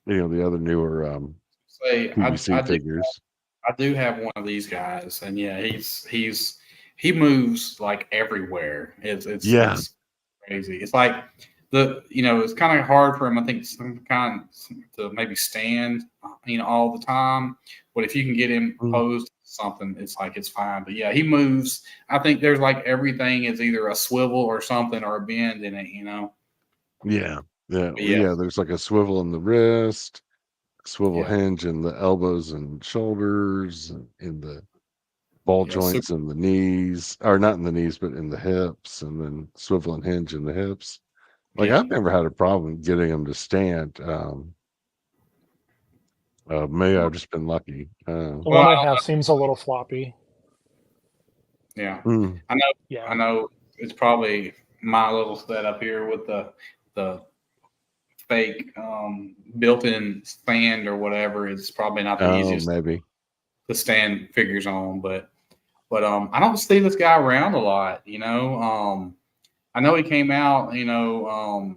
the other newer Say PVC figures. I do have one of these guys, and yeah, he moves like everywhere. Yeah, It's crazy. It's like it's kind of hard for him, I think, some kind to maybe stand, all the time. But if you can get him Mm, posed to something, it's like it's fine. But yeah, he moves. I think there's like everything is either a swivel or something or a bend in it. yeah. Yeah, But well, yeah, yeah. There's like a swivel in the wrist, swivel yeah, hinge in the elbows and shoulders, and in the ball yeah, super, joints in the knees, or not in the knees, but in the hips, and then swivel and hinge in the hips. Like yeah, I've never had a problem getting them to stand. Maybe I've just been lucky. The well, one I have seems a little floppy. yeah. Mm, I Yeah, know it's probably my little setup here with the fake built-in stand or whatever is probably not the oh, easiest maybe. to stand figures on, but I don't see this guy around a lot, you know. I know he came out, you know,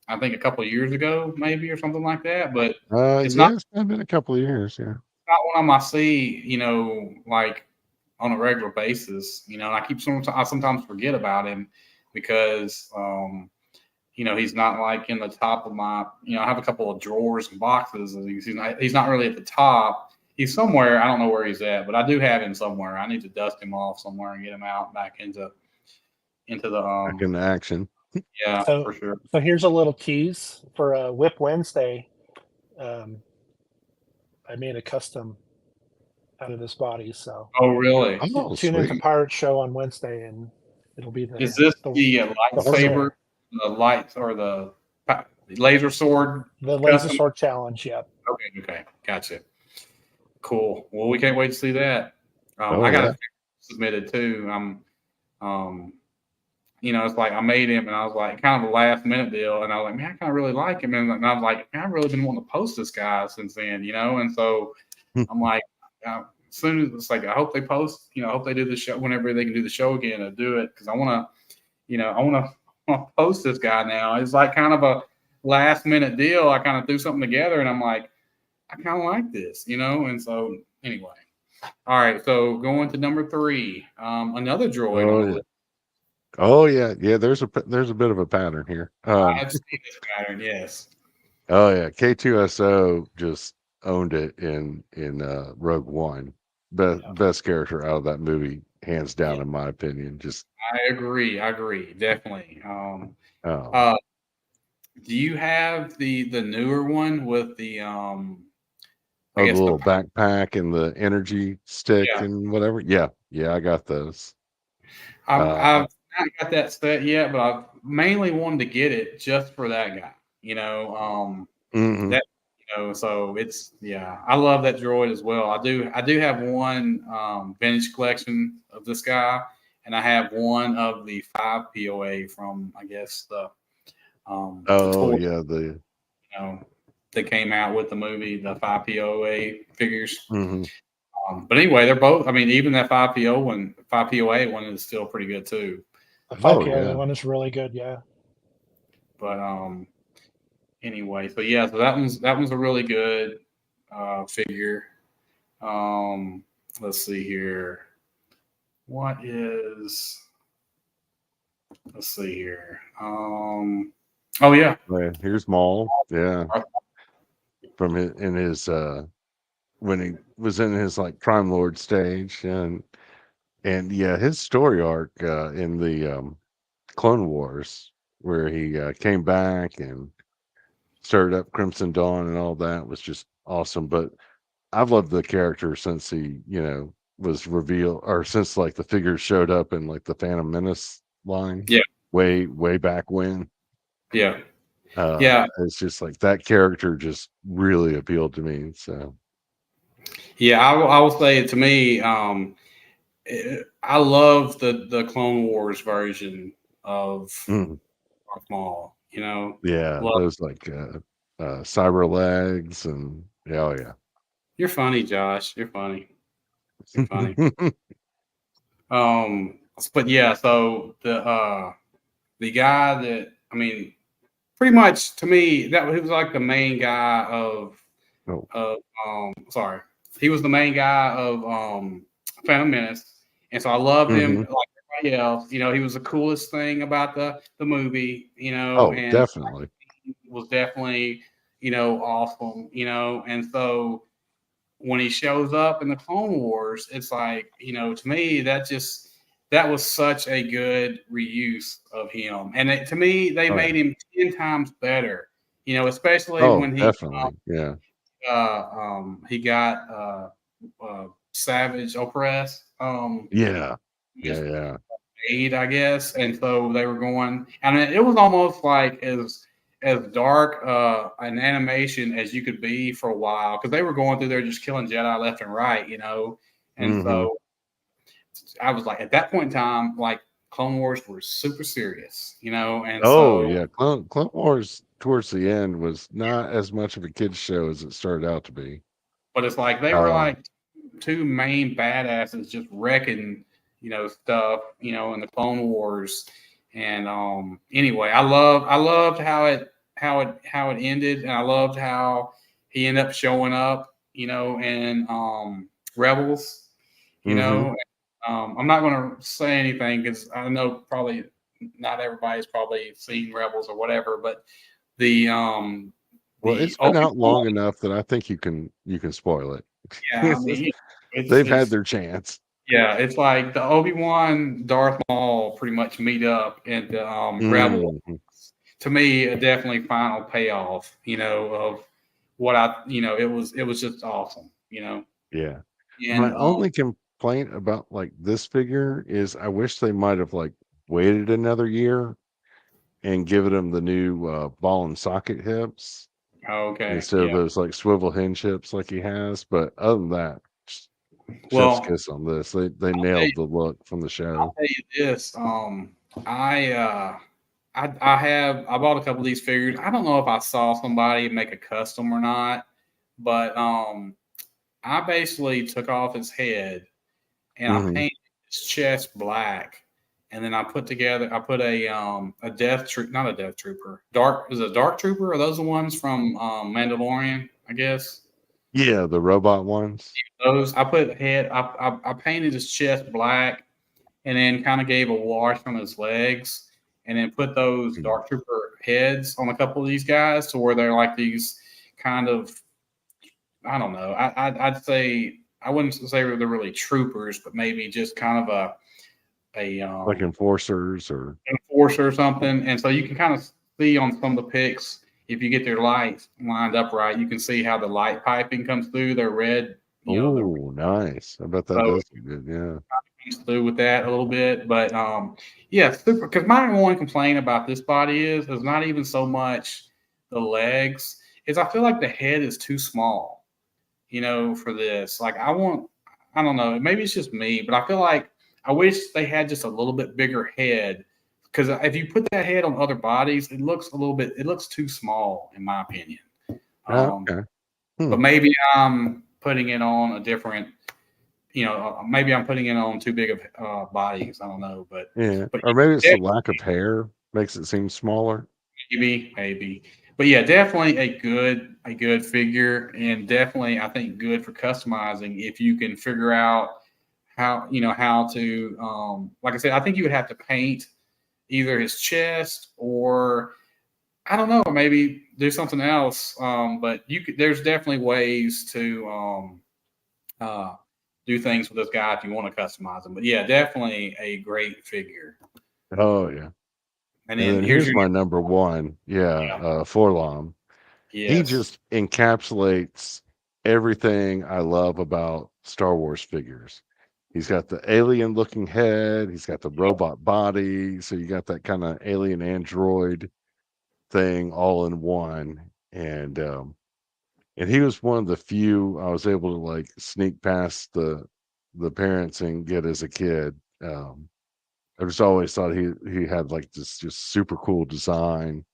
I think a couple of years ago, maybe or something like that, but it's not Yeah, it's been a couple of years. Yeah. not one of them I see, you know, like on a regular basis, you know. And I sometimes forget about him because you know, he's not like in the top of my, you know, I have a couple of drawers and boxes, and he's not really at the top. He's somewhere. I don't know where he's at, but I do have him somewhere. I need to dust him off somewhere and get him out back into the Back into action. yeah, so for sure. so here's a little tease for a Whip Wednesday. Um, I made a custom out of this body, so Oh, really? Oh, tune into sweet. Pirate Show on Wednesday, and it'll be Is this the the the lightsaber, horsehair, the lights, or the laser sword the laser custom? sword challenge. Yep. Okay, okay, gotcha. Cool. Well, we can't wait to see that. Oh I got yeah. it submitted too. Um, you know, it's like I made him, and I was like, kind of a last minute deal, and I was like, man, I kind of really like him, and I was like, man, I've really been wanting to post this guy since then, you know, and so I'm like, as soon as it's like, I hope they post, you know, I hope they do the show whenever they can do the show again and do it because I want to, you know, I want to post this guy now. It's like kind of a last minute deal. I kind of threw something together, and I'm like, I kind of like this, you know, and so anyway. All right, so going to number three, another droid on Oh the yeah. list. Oh yeah. Yeah. There's a bit of a pattern here. I've seen this pattern, yes. Oh yeah. K2SO just owned it in Rogue One. Yeah, Best character out of that movie, hands yeah, down, in my opinion. Just I agree. I agree, definitely. um, Uh, do you have the newer one with the I oh, the guess the little backpack and the energy stick yeah. and whatever. Yeah. Yeah. I got those. Uh, I've not got that set yet, but I've mainly wanted to get it just for that guy. You know, mhm. that you know, so it's yeah. I love that droid as well. I do have one vintage collection of this guy, and I have one of the 5 POA from I guess the Oh toy, yeah. The you know, that came out with the movie, the 5 POA figures. mhm. But anyway, they're both. I mean, even that 5 POA one is still pretty good too. The Oh 5 POA yeah. one is really good. Yeah. But anyway, so yeah, so that one's a really good figure. Um, let's see here. What is? Let's see here. Oh yeah, Yeah, here's Maul. Yeah, from his when he was in his like Crime Lord stage, and yeah, his story arc in the Clone Wars, where he came back and started up Crimson Dawn and all that, was just awesome. But I've loved the character since he, was revealed, or since like the figures showed up in like the Phantom Menace line, yeah, way back when. yeah, yeah, It's just like that character just really appealed to me. So yeah. I will say to me, I love the Clone Wars version of mm, Darth Maul. You know, yeah, love. those like cyber legs and yeah, oh yeah. You're funny, Josh. You're funny. You're funny. But yeah, so the guy that I mean, pretty much to me, that he was like the main guy Oh, of sorry, he was the main guy of Phantom Menace, and so I loved him hmm. like everybody else. You know, he was the coolest thing about the movie. You know, Oh, and definitely. was definitely awesome. You know, and so when he shows up in the Clone Wars, it's like to me that just that was such a good reuse of him, and to me, they Oh yeah. made him 10 times better. Especially Oh, when definitely. Yeah. he got Savage Opress Yeah. Yeah. just Yeah. made, I guess, and so they were going, and it was almost like as dark an animation as you could be for a while because they were going through there just killing Jedi left and right. And Hmm. so I was like, at that point in time, like Clone Wars were super serious, and Oh so, yeah. Clone Wars towards the end was not as much of a kids show as it started out to be. but it's like they were Um. like two main badasses just wrecking, stuff, in the Clone Wars. And anyway, I loved how it ended, and I loved how he ended up showing up, in Rebels, you Hmm. know. I'm not going to say anything because I know probably not everybody's probably seen Rebels or whatever, but the um Well, the it's been out Obi-Wan, long enough that I think you can spoil it. yeah, I mean, They've had it's their chance. yeah, it's like the Obi-Wan Darth Maul pretty much meet up in the Rebel. Mhm. To me, a definitely final payoff, of what it was just awesome. Yeah. And My only complaint about like this figure is I wish they might have like waited another year and given him the new ball and socket hips okay, instead of yeah. those like swivel hinge hips like he has. But other than that, chef's Well, kiss on this. They I'll tell you, nailed the look from the I'll show. tell you this. I I bought a couple of these figures. I don't know if I saw somebody make a custom or not, but I basically took off his head and I Hmm. painted his chest black, and then I put a death troop, not a death trooper, is it a dark trooper? Are those the ones from Mandalorian? I guess Yeah, the robot ones. those. I painted his chest black, and then kind of gave a wash on his legs, and then put those Mhm. dark trooper heads on a couple of these guys to where they're like these kind of, I don't know. I'd say I wouldn't say they're really troopers, but maybe just kind of a Like enforcers or enforcer or something. And so you can kind of see on some of the pics, if you get their lights lined up right, you can see how the light piping comes through. They're red, the oh, nice. I bet that so does look good. Yeah. it comes through with that a little bit. But yeah, super. Because my one complaint about this body is not even so much the legs, is I feel like the head is too small, for this. Like I don't know, maybe it's just me, but I feel like I wish they had just a little bit bigger head. Because if you put that head on other bodies, it looks too small, in my opinion. Um, Okay. Hmm. but maybe I'm putting it on a different, maybe I'm putting it on too big of bodies. I don't know, Yeah. but Or maybe it's yeah, the lack of hair makes it seem smaller. maybe. But yeah, definitely a good figure, and definitely I think good for customizing if you can figure out how to like I said, I think you would have to paint either his chest, or I don't know, maybe do something else. But there's definitely ways to uh, do things with this guy if you want to customize him. But yeah, definitely a great figure. Oh yeah. And And then then here's here's your my number one. Yeah, yeah, Forlom. He yes, just encapsulates everything I love about Star Wars figures. He's got the alien looking head, he's got the robot body, so you got that kind of alien android thing all in one. And he was one of the few I was able to like sneak past the parents and get as a kid. I just always thought he had like this just super cool design.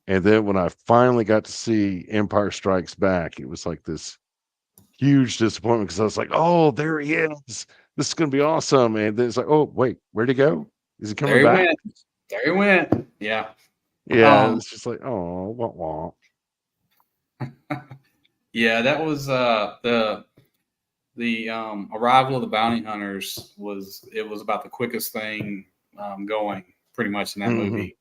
And then when I finally got to see Empire Strikes Back, it was like this huge disappointment because I was like, "Oh, there he is. This is gonna be awesome." And then it's like, "Oh, wait, where'd he go? Is he there coming he back?" went, there he went. Yeah. Yeah, Um, it's just like, "Oh, wah, wah." yeah, that was the arrival of the bounty hunters was about the quickest thing going pretty much in that Mhm. movie.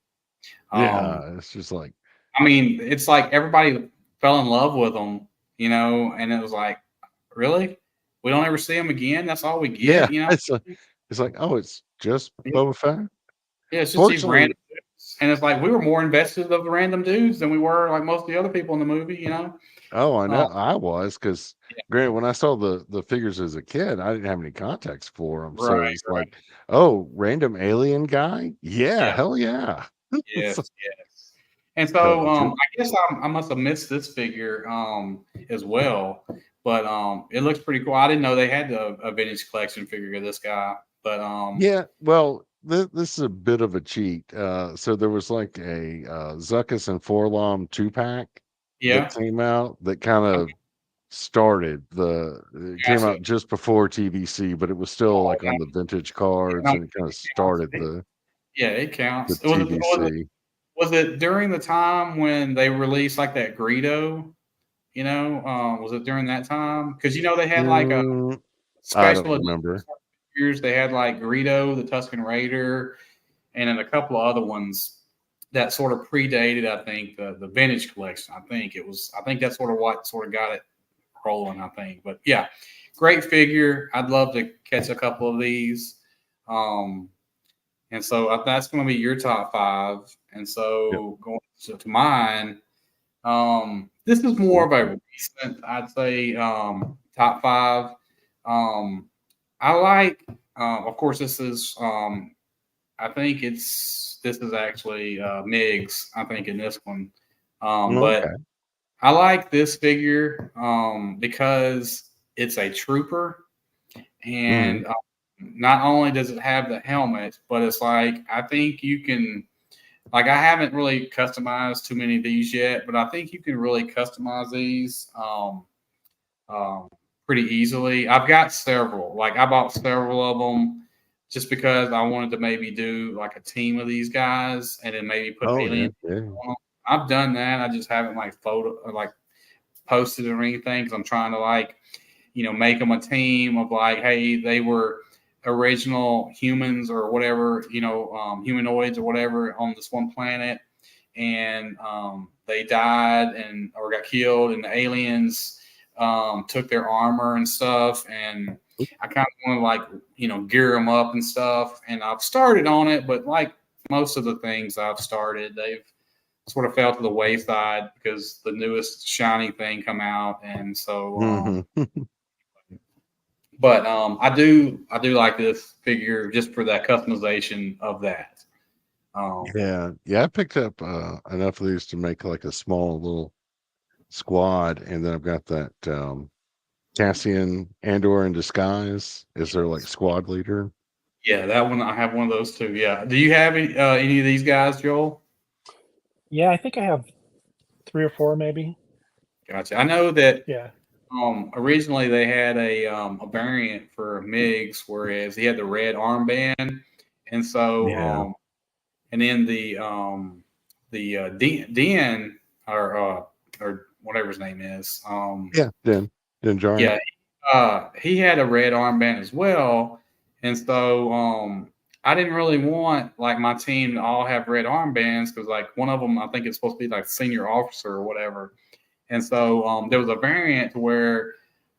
Um, Yeah, it's just like, I mean, it's like everybody fell in love with them, and it was like, really, we don't ever see them again. That's all we yeah, get. it's like It's like, oh, it's just Yeah, Boba Fett. yeah, it's just these Fortunately, random dudes. And it's like we were more invested of the random dudes than we were like most of the other people in the movie, you know? oh, I Um, know I was because, yeah, granted, when I saw the figures as a kid, I didn't have any context for them, right, so it's right. like, oh, random alien guy, yeah, Yeah, hell yeah. So, yes, yes. And uh, so Dr- I guess I must have missed this figure as well. But it looks pretty cool. I didn't know they had a vintage collection figure of this guy. But yeah, well, this is a bit of a cheat. So there was like a Zuckus and Forlom 2-pack that yeah, came out that kind of okay, started it came gotcha. out just before TVC, but it was still Oh, like on the vintage cards no, and it kind of it counts. started Yeah, it the counts. TVC. Was it during the time when they released like that Greedo? You know, was it during that time? Because you know they had like a Mm, I don't special edition remember. figures. They had like Greedo, the Tusken Raider, and then a couple of other ones that sort of predated. I think the vintage collection. I think it was. I think that's sort of what sort of got it rolling. I think, but yeah, great figure. I'd love to catch a couple of these. Um, and so that's going to be your top five. And Yep. so going to mine, this is more of a recent, I'd say, top five. Um, I like, of course, this is, I think this is actually Migs, I think, in this one. But Okay. I like this figure because it's a trooper. Mhm. And not only does it have the helmet, but it's like, I think you can like I haven't really customized too many of these yet, but I think you can really customize these um, pretty easily. I've got several. Like I bought several of them just because I wanted to maybe do like a team of these guys and then maybe put Oh yeah, aliens yeah. on them. I've done that. I just haven't like posted it or anything because I'm trying to like make them a team of like, hey, they were original humans or whatever, humanoids or whatever on this one planet, and they died and or got killed, and the aliens took their armor and stuff, and I kind of want to like gear them up and stuff, and I've started on it, but like most of the things I've started, they've sort of fell to the wayside because the newest shiny thing come out, and so Mhm. but I do like this figure just for that customization of that. Um, Yeah, yeah. I picked up enough of these to make like a small little squad, and then I've got that Cassian Andor in disguise is their like yes. squad leader. Yeah, that one I have one of those too. Yeah. Do you have any of these guys, Joel? Yeah, I think I have 3 or 4 maybe. Gotcha. I know that Yeah. originally they had a variant for Migs, whereas he had the red armband, and so Yeah, and then the Den or whatever his name is. yeah. Din Djarin. Yeah, he had a red armband as well, and so I didn't really want like my team to all have red armbands because like one of them I think it's supposed to be like senior officer or whatever, and so there was a variant where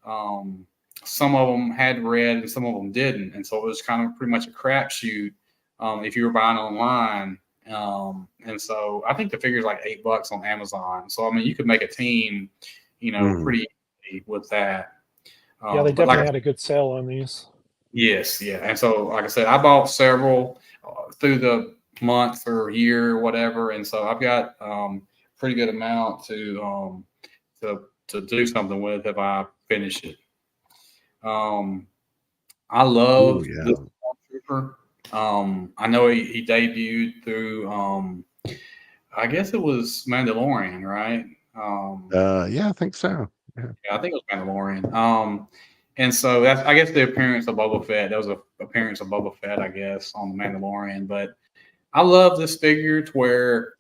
um, some of them had red and some of them didn't, and so it was kind of pretty much a crapshoot if you were buying online. And so I think the figure's like $8 on Amazon. So I mean, you could make a team, Mhm. pretty easy with that. Yeah, they But like, definitely had a good sale on these. yes, yeah. And so, like I said, I bought several through the month or year or whatever, and so I've got pretty good amount to do something with if I finish it. Um, I Oh love this yeah. Stormtrooper. I know he debuted through I guess it was Mandalorian, right? Yeah, I think so. Yeah. Yeah, I think it was Mandalorian. And so that's I guess the appearance of Boba Fett. That was a appearance of Boba Fett, I guess, on the Mandalorian. But I love this figure to where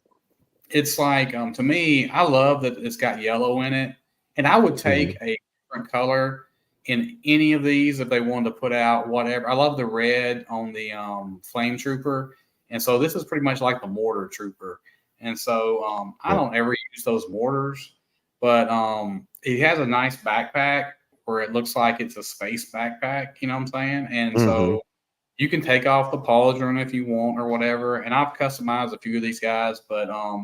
it's like to me, I love that it's got yellow in it, and I would take Mhm. a different color in any of these if they wanted to put out whatever. I love the red on the Flame Trooper, and so this is pretty much like the Mortar Trooper. And so I Yep. don't ever use those mortars, but it has a nice backpack where it looks like it's a space backpack. You know what I'm saying? And Mhm. so you can take off the pauldron if you want or whatever. And I've customized a few of these guys, but I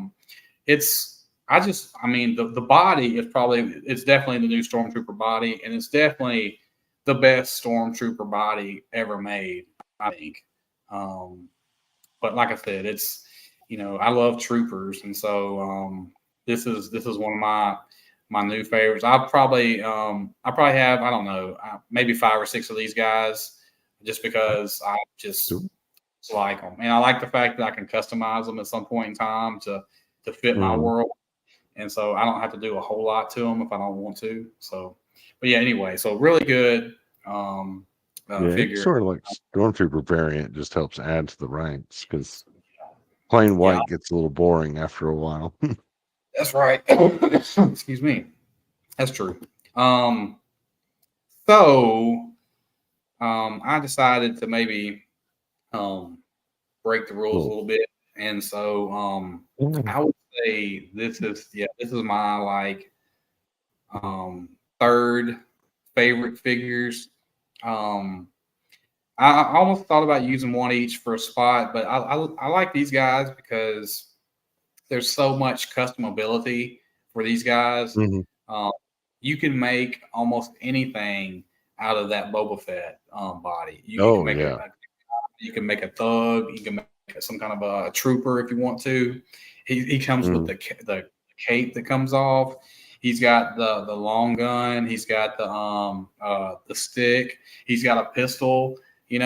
mean, the body is it's definitely the new Stormtrooper body, and it's definitely the best Stormtrooper body ever made, I think. But like I said, it's, I love troopers, and so this is one of my new favorites. I probably have, I don't know, maybe 5 or 6 of these guys, just because I just Cool. like them, and I like the fact that I can customize them at some point in time to fit my world, and so I don't have to do a whole lot to them if I don't want to. So, but yeah, anyway, so really good Yeah, figure. it's sort of like Stormtrooper variant just helps add to the ranks because plain white gets a little boring after a while. That's right. Excuse me. That's true. So I decided to maybe break the rules a little bit, and so I would say this is my like third favorite figures. I almost thought about using one each for a spot, but I like these guys because there's so much customability for these guys. You can make almost anything out of that Boba Fett body. You can make you can make a thug. You can make some kind of a trooper if you want to. He comes with the cape that comes off. He's got the long gun. He's got the stick. He's got a pistol. You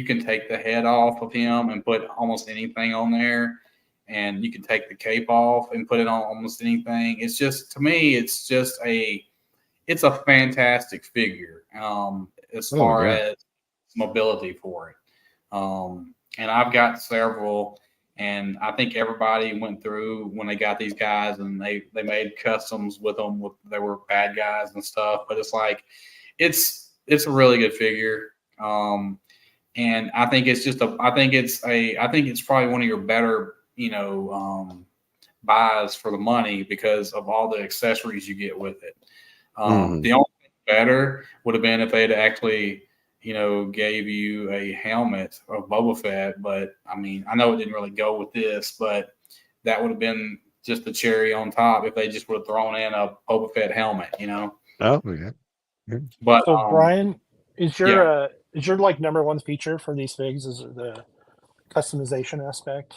can take the head off of him and put almost anything on there, and you can take the cape off and put it on almost anything. It's just, to me, it's a fantastic figure as far as mobility for it. And I've got several, and I think everybody went through when they got these guys, and they made customs with them. They were bad guys and stuff, but it's like it's a really good figure. And I think it's probably one of your better, buys for the money because of all the accessories you get with it. The only thing better would have been if they'd actually, gave you a helmet of Boba Fett. But I mean, I know it didn't really go with this, but that would have been just the cherry on top if they just would have thrown in a Boba Fett helmet, Oh yeah. But so Brian, is your like number one feature for these figs is the customization aspect?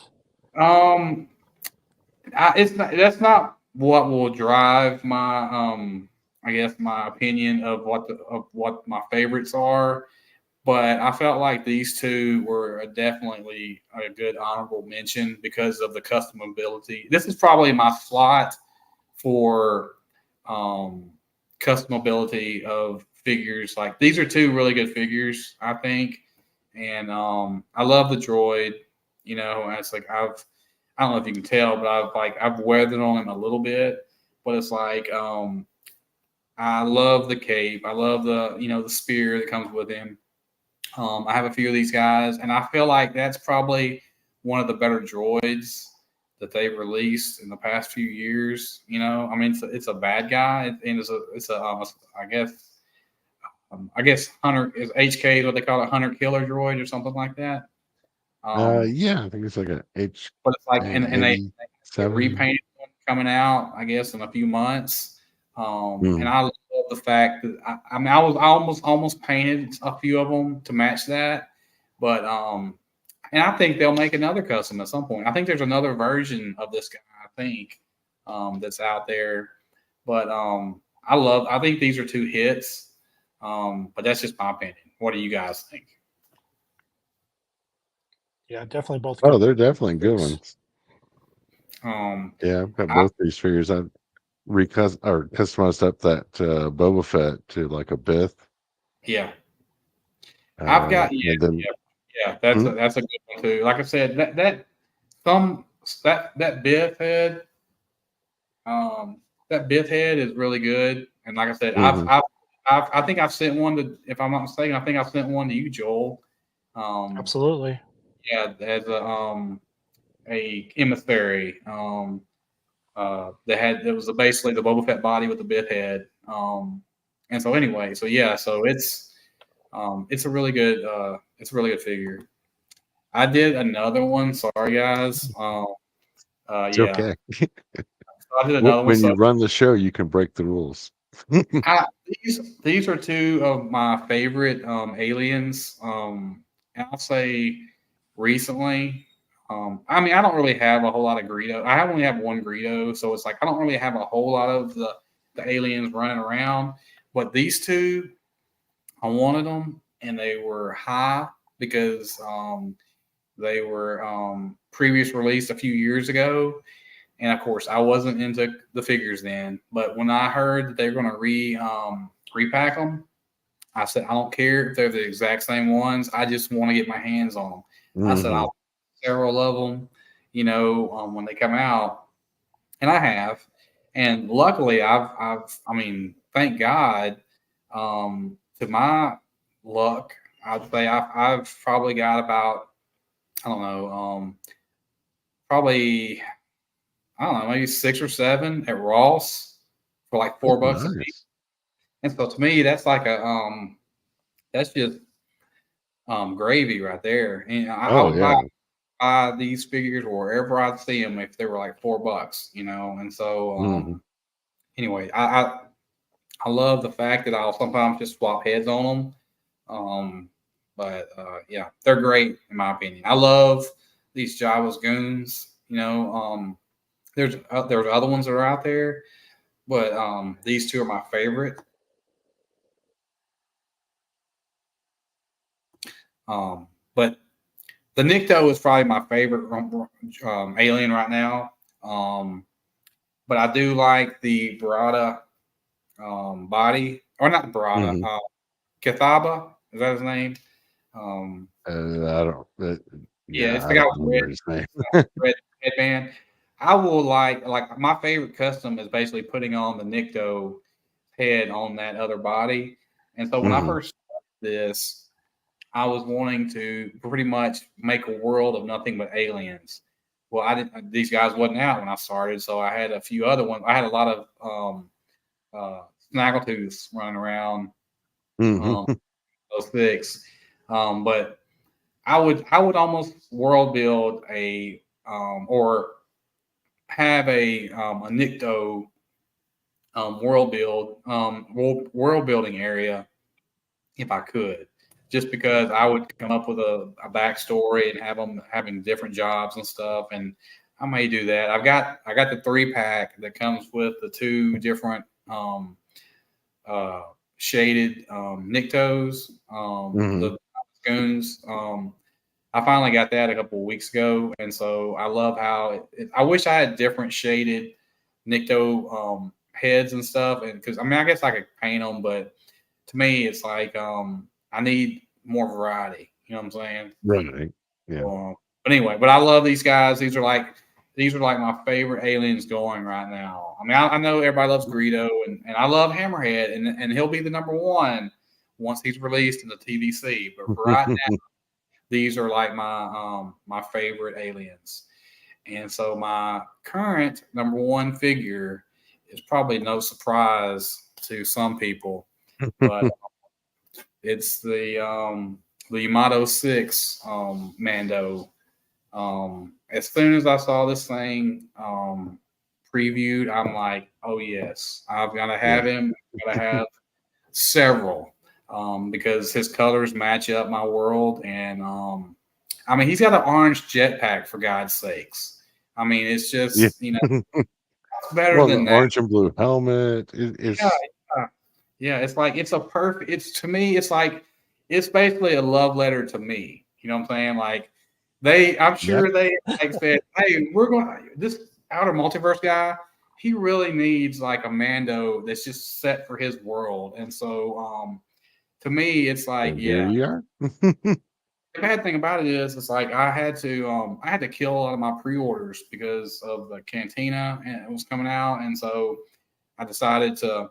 That's not what will drive my I guess my opinion of what my favorites are, but I felt like these two were definitely a good honorable mention because of the customability. This is probably my slot for customability of figures. Like, these are two really good figures, I think, and I love the droid. And it's like I don't know if you can tell, but I've weathered on him a little bit, but it's like I love the cape. I love the spear that comes with him. I have a few of these guys, and I feel like that's probably one of the better droids that they've released in the past few years. I mean, it's a bad guy, and it's a I guess hunter is HK, what they call it, hunter killer droid or something like that. Yeah, I think it's like a H. But it's like, and they repainted repainted one coming out, I guess, in a few months. And I love the fact that I mean, I almost painted a few of them to match that, but and I think they'll make another custom at some point. I think there's another version of this guy, I think, that's out there, but I think these are two hits, but that's just my opinion. What do you guys think? Yeah, definitely both. Oh, they're definitely good ones. Yeah, I've got both these figures. I customized up that Boba Fett to like a Bith. Yeah, I've got That's Hmm? that's a good one too. Like I said, that Biff head, is really good. And like I said, I think I've sent one to, if I'm not mistaken, I think I've sent one to you, Joel. Absolutely. Yeah, as a emissary. That was basically the Boba Fett body with the Biff head. And so anyway, so yeah, so it's It's a really good figure. I did another one. Sorry, guys. It's Yeah, okay. so I did another one. When So you run the show, you can break the rules. I, these are two of my favorite aliens. And I'll say recently. I mean, I don't really have a whole lot of Greedo. I only have one Greedo, so it's like I don't really have a whole lot of the aliens running around. But these two, I wanted them, and they were high because they were previous released a few years ago, and of course, I wasn't into the figures then. But when I heard that they were going to repack them, I said, I don't care if they're the exact same ones. I just want to get my hands on them. I said, Mhm. I'll several of them, when they come out, and I have. And luckily, I mean, thank God, to my luck, I'd say I've probably got about, I don't know, probably, I don't know, maybe 6 or 7 at Ross for like Oh, $4 a piece. nice. And so to me, that's like that's just gravy right there. And I Oh, would yeah. buy these figures wherever I see them if they were like $4, And so Mhm. anyway, I love the fact that I'll sometimes just swap heads on them. But yeah, they're great in my opinion. I love these Jawas goons. There's other ones that are out there, but these two are my favorite. But the Nikto is probably my favorite alien right now. Um, but I do like the Barada body, or not Barada, Mhm. Kathaba. Is that his name? Um, I don't yeah, yeah, it's I the guy don't with remember his name. red headband. I will like my favorite custom is basically putting on the Nikto head on that other body. And so when I Mhm. first started this, I was wanting to pretty much make a world of nothing but aliens. Well, I didn't. These guys wasn't out when I started, so I had a few other ones. I had a lot of snaggletooths running around, Mhm. um, those six. But I would almost world build or have a Nikto world building area if I could, just because I would come up with a backstory and have them having different jobs and stuff, and I may do that. I got the 3 pack that comes with the 2 different uh, shaded Niktos, Mhm. the goons. I finally got that a couple of weeks ago, and so I love how I wish I had different shaded Nikto heads and stuff, and because I mean I guess I could paint them, but to me, it's like I need more variety. You know what I'm saying? Right. Yeah. But anyway, but I love these guys. These are like my favorite aliens going right now. I mean, I know everybody loves Greedo, and I love Hammerhead, and he'll be the number one once he's released in the TVC. But for right now, these are like my favorite aliens. And so my current number one figure is probably no surprise to some people, but it's the Yamato 6 Mando. As soon as I saw this thing previewed, I'm like, oh yes, I've got to Yeah. have him. I've got to have several because his colors match up my world. And I mean, he's got an orange jetpack for God's sakes. I mean, it's Yeah. just it's better Well, the than that. orange and blue helmet Yeah, is yeah. Yeah, it's like it's a perfect. It's to me, it's like it's basically a love letter to me. You know what I'm saying? Like I'm yeah. sure they like said, "Hey, we're going this outer multiverse guy. He really needs like a Mando that's just set for his world." And so, to me, it's like, And here yeah. you are. The bad thing about it is, it's like I had to kill a lot of my pre-orders because of the Cantina and it was coming out, and so I decided to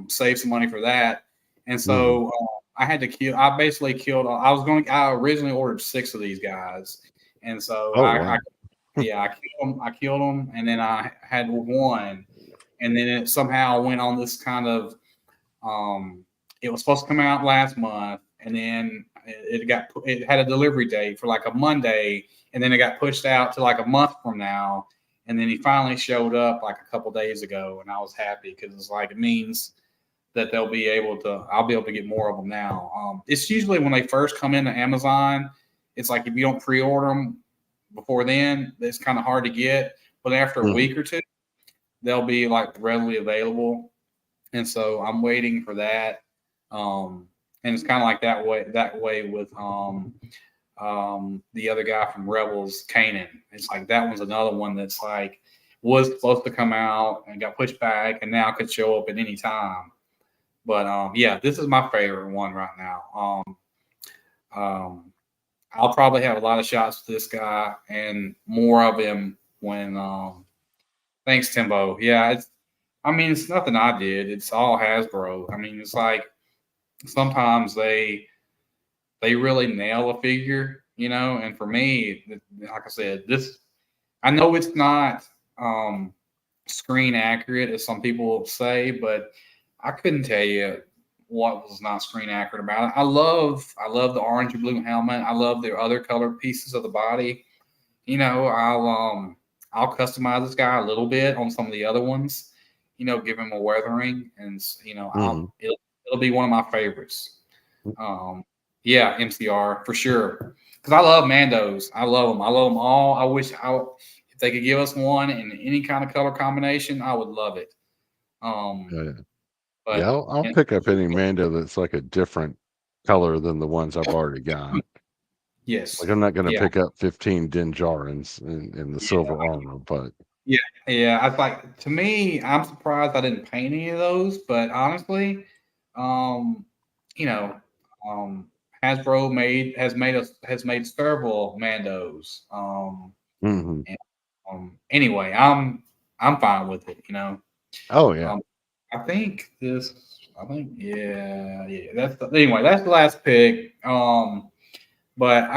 save some money for that. And Mhm. so I had to kill. I basically killed. I was going. I originally ordered 6 of these guys, and so Oh, I wow. yeah, I killed them. I killed them, and then I had one, and then it somehow went on this kind of um, it was supposed to come out last month, and then it had a delivery date for like a Monday, and then it got pushed out to like a month from now, and then he finally showed up like a couple days ago, and I was happy because it's like it means that I'll be able to get more of them now. It's usually when they first come into Amazon, it's like if you don't pre-order them before then, it's kind of hard to get. But after a week or two, they'll be like readily available, and so I'm waiting for that. And it's kind of like that way with the other guy from Rebels, Kanan. It's like that one's another one that's like was supposed to come out and got pushed back, and now could show up at any time. But yeah, this is my favorite one right now. I'll probably have a lot of shots with this guy and more of him when. Thanks, Timbo. Yeah, it's nothing I did. It's all Hasbro. I mean, it's like sometimes they really nail a figure, And for me, like I said, I know it's not screen accurate as some people say, but I couldn't tell you what was not screen accurate about it. I love the orange and blue helmet. I love the other colored pieces of the body. I'll customize this guy a little bit on some of the other ones. Give him a weathering, and it'll be one of my favorites. Yeah, MCR for sure. Because I love Mandos. I love them. I love them all. I wish if they could give us one in any kind of color combination, I would love it. But Yeah, I'll pick up any Mando that's like a different color than the ones I've already got. Yes. Like I'm not going to pick up 15 Din Djarins in the silver armor, but yeah. I like to me, I'm surprised I didn't paint any of those. But honestly, um, you know, Hasbro has made several Mandos. And, anyway, I'm fine with it. Oh yeah. I think anyway. That's the last pick. But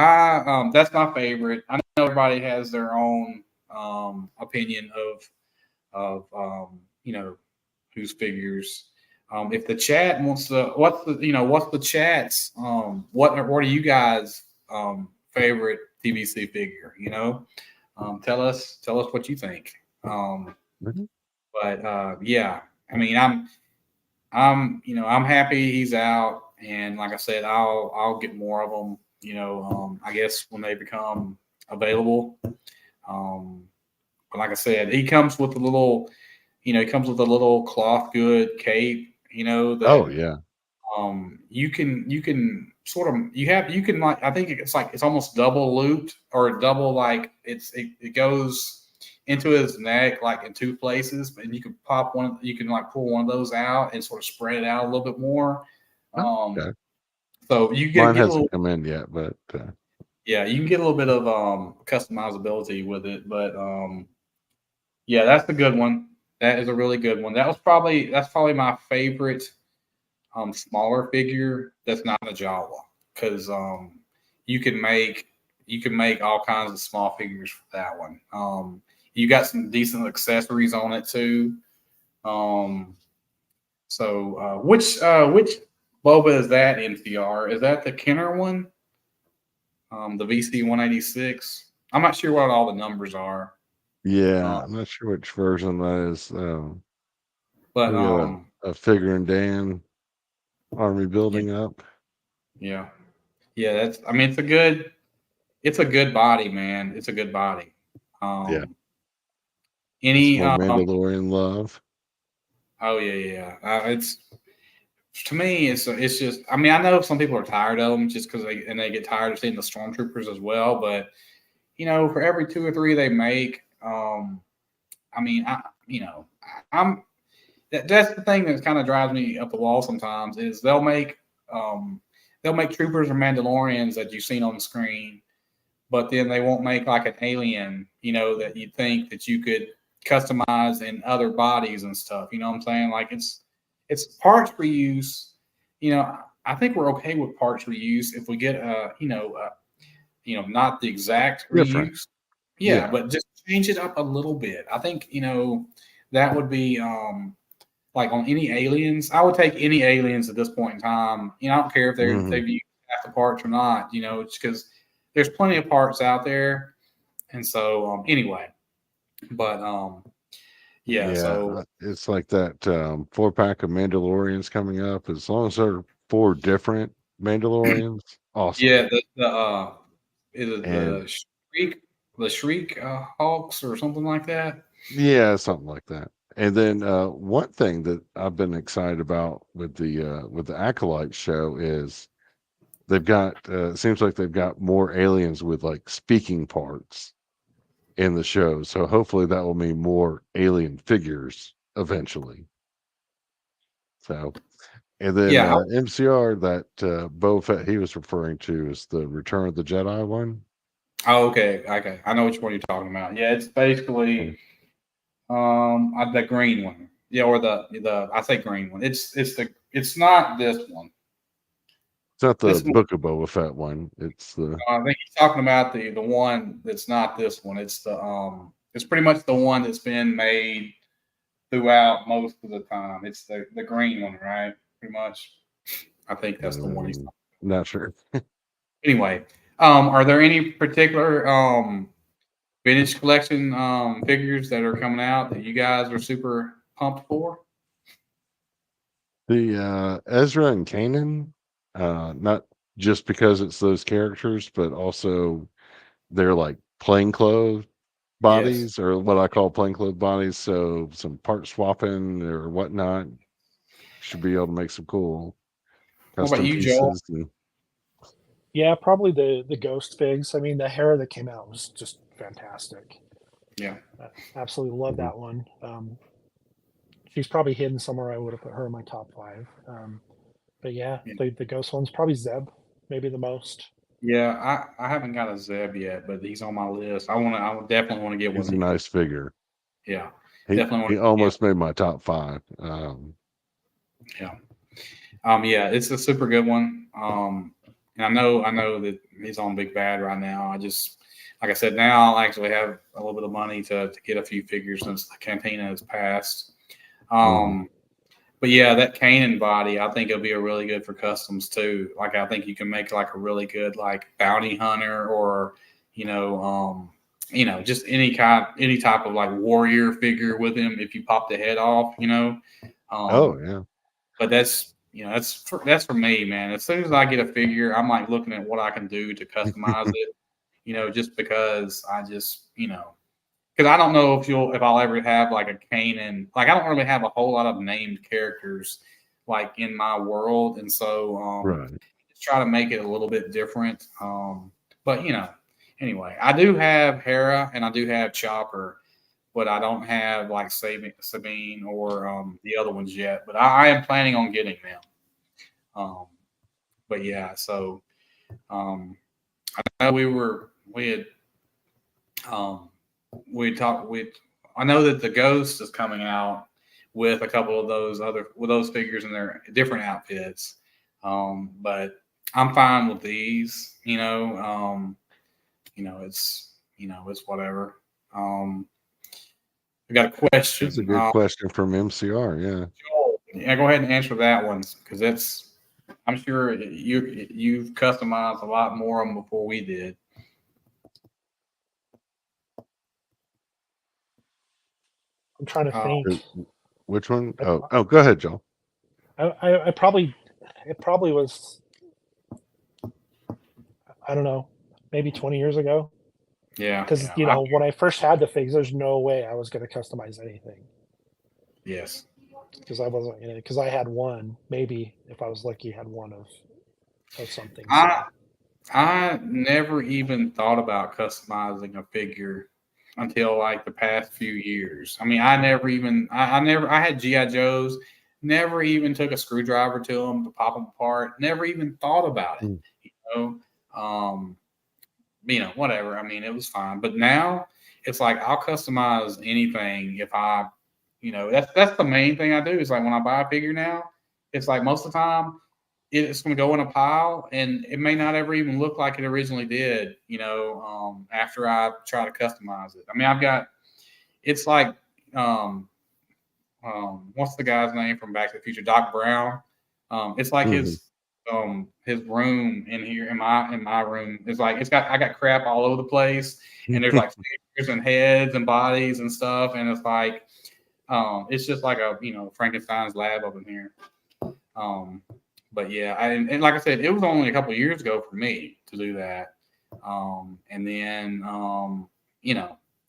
that's my favorite. I know everybody has their own opinion of whose figures. If the chat wants to, what's the chat's what are you guys favorite TVC figure? Tell us what you think. But yeah, I mean, I'm happy he's out, and like I said, I'll get more of them. I guess when they become available. But like I said, he comes with a little, cloth good cape. That Oh yeah. you can sort of you can like I think it's almost double looped or double like it goes into his neck like in two places, and you can you can like pull one of those out and sort of spread it out a little bit more. Okay. So you Mine get a hasn't little, come in yet, but yeah, you can get a little bit of customizability with it, but yeah, that's a good one. That is a really good one. That's probably my favorite smaller figure that's not a Jawa, because you can make all kinds of small figures for that one. You got some decent accessories on it too. So which Boba is that, NPR? Is that the Kenner one? The VC 186. I'm not sure what all the numbers are. yeah, I'm not sure which version that is. But We got a figure and Dan army building up. yeah, that's. I mean, it's a good body, man. It's a good body. Yeah. It's Any more Mandalorian love. Oh yeah. It's to me. It's just. I mean, I know some people are tired of them just because they get tired of seeing the stormtroopers as well. But for every two or three they make, I mean, I'm that's the thing that kind of drives me up the wall sometimes is they'll make troopers or Mandalorians that you've seen on the screen, but then they won't make like an alien, that you think that you could customize in other bodies and stuff. You know what I'm saying? Like it's parts reuse. I think we're okay with parts reuse if we get not the exact Different. reuse. Yeah, but just change it up a little bit. I think that would be like on any aliens, I would take any aliens at this point in time. You know, I don't care if they've used half the parts or not. You know, it's because there's plenty of parts out there, and so anyway, but yeah, so it's like that 4-pack of Mandalorians coming up. As long as they're 4 different Mandalorians, awesome. yeah, the is it And the Shriek Hawks or something like that? yeah, something like that. And then one thing that I've been excited about with the Acolyte show is they've got it seems like they've got more aliens with like speaking parts in the show. So hopefully that will mean more alien figures eventually. So and then Yeah. MCR that Boba Fett he was referring to is the Return of the Jedi one. Oh, okay. Okay. I know which one you're talking about. Yeah, it's Yeah. basically the green one. Yeah, or the I say green one. It's not this one. It's not the This one, Book of Boba Fett one. It's the I think he's talking about the one that's not this one. It's pretty much the one that's been made throughout most of the time. It's the green one, right? Pretty much. I think that's the one he's talking. not sure. Anyway, are there any particular vintage collection figures that are coming out that you guys are super pumped for? The Ezra and Kanan, not just because it's those characters, but also they're like plainclothes Yes. bodies, or what I call plainclothes bodies. So some part swapping or whatnot should be able to make some cool What about custom you, Joel? pieces. And Yeah, probably the ghost figs. I mean, the Hera that came out was just fantastic. Yeah. Absolutely love Mhm. that one. She's probably hidden somewhere. I would have put her in my top 5. But yeah, Yeah. the ghost one's probably Zeb, maybe the most. Yeah, I haven't got a Zeb yet, but he's on my list. I would definitely want to get one he's of a these. nice figure. Yeah, He definitely want he to get. almost made my top 5. Yeah. Yeah, it's a super good one. And I know that he's on Big Bad right now. I just, like I said, now I'll actually have a little bit of money to get a few figures since the Cantina has passed. Mhm. But yeah, that Kanan body, I think it'll be a really good for customs too. Like I think you can make like a really good like bounty hunter or you know, just any type of like warrior figure with him if you pop the head off, you know. Oh Um, yeah. but that's for me, man. As soon as I get a figure, I'm like looking at what I can do to customize it, just because I just, because I don't know if I'll ever have like a Kanan. Like I don't really have a whole lot of named characters like in my world, and so Right. just try to make it a little bit different. But anyway, I do have Hera and I do have Chopper, but I don't have like Sabine or the other ones yet. But I am planning on getting them. Um, but yeah, so um, I know we had um, we talked with. I know that the Ghost is coming out with a couple of those with those figures in their different outfits, but I'm fine with these. It's whatever. Um, I got a That's a question. good question from MCR. Yeah. Joel, yeah, go ahead and answer that one because it's. I'm sure you've customized a lot more of them before we did. I'm trying to Uh, think. Which one? I, Oh, go ahead, Joel. I probably, it probably was, I don't know, maybe 20 years ago. yeah, Because, yeah. when I first had the figs, there's no way I was going to customize anything. Yes. Because I wasn't, because I had one, maybe if I was lucky, had one of something. I So I never even thought about customizing a figure until like the past few years. I mean, I had GI Joes, never even took a screwdriver to them to pop them apart. Never even thought about it. Mm. You know, whatever. I mean, it was fine. But now it's like I'll customize anything if that's the main thing I do is like when I buy a figure now, it's like most of the time it's going to go in a pile and it may not ever even look like it originally did, after I try to customize it. I mean, it's like, um, what's the guy's name from Back to the Future? Doc Brown. It's like his room in here in my room is like I got crap all over the place, and there's like figures and heads and bodies and stuff, and it's like it's just like a Frankenstein's lab up in here. But yeah, and like I said, it was only a couple of years ago for me to do that. And then I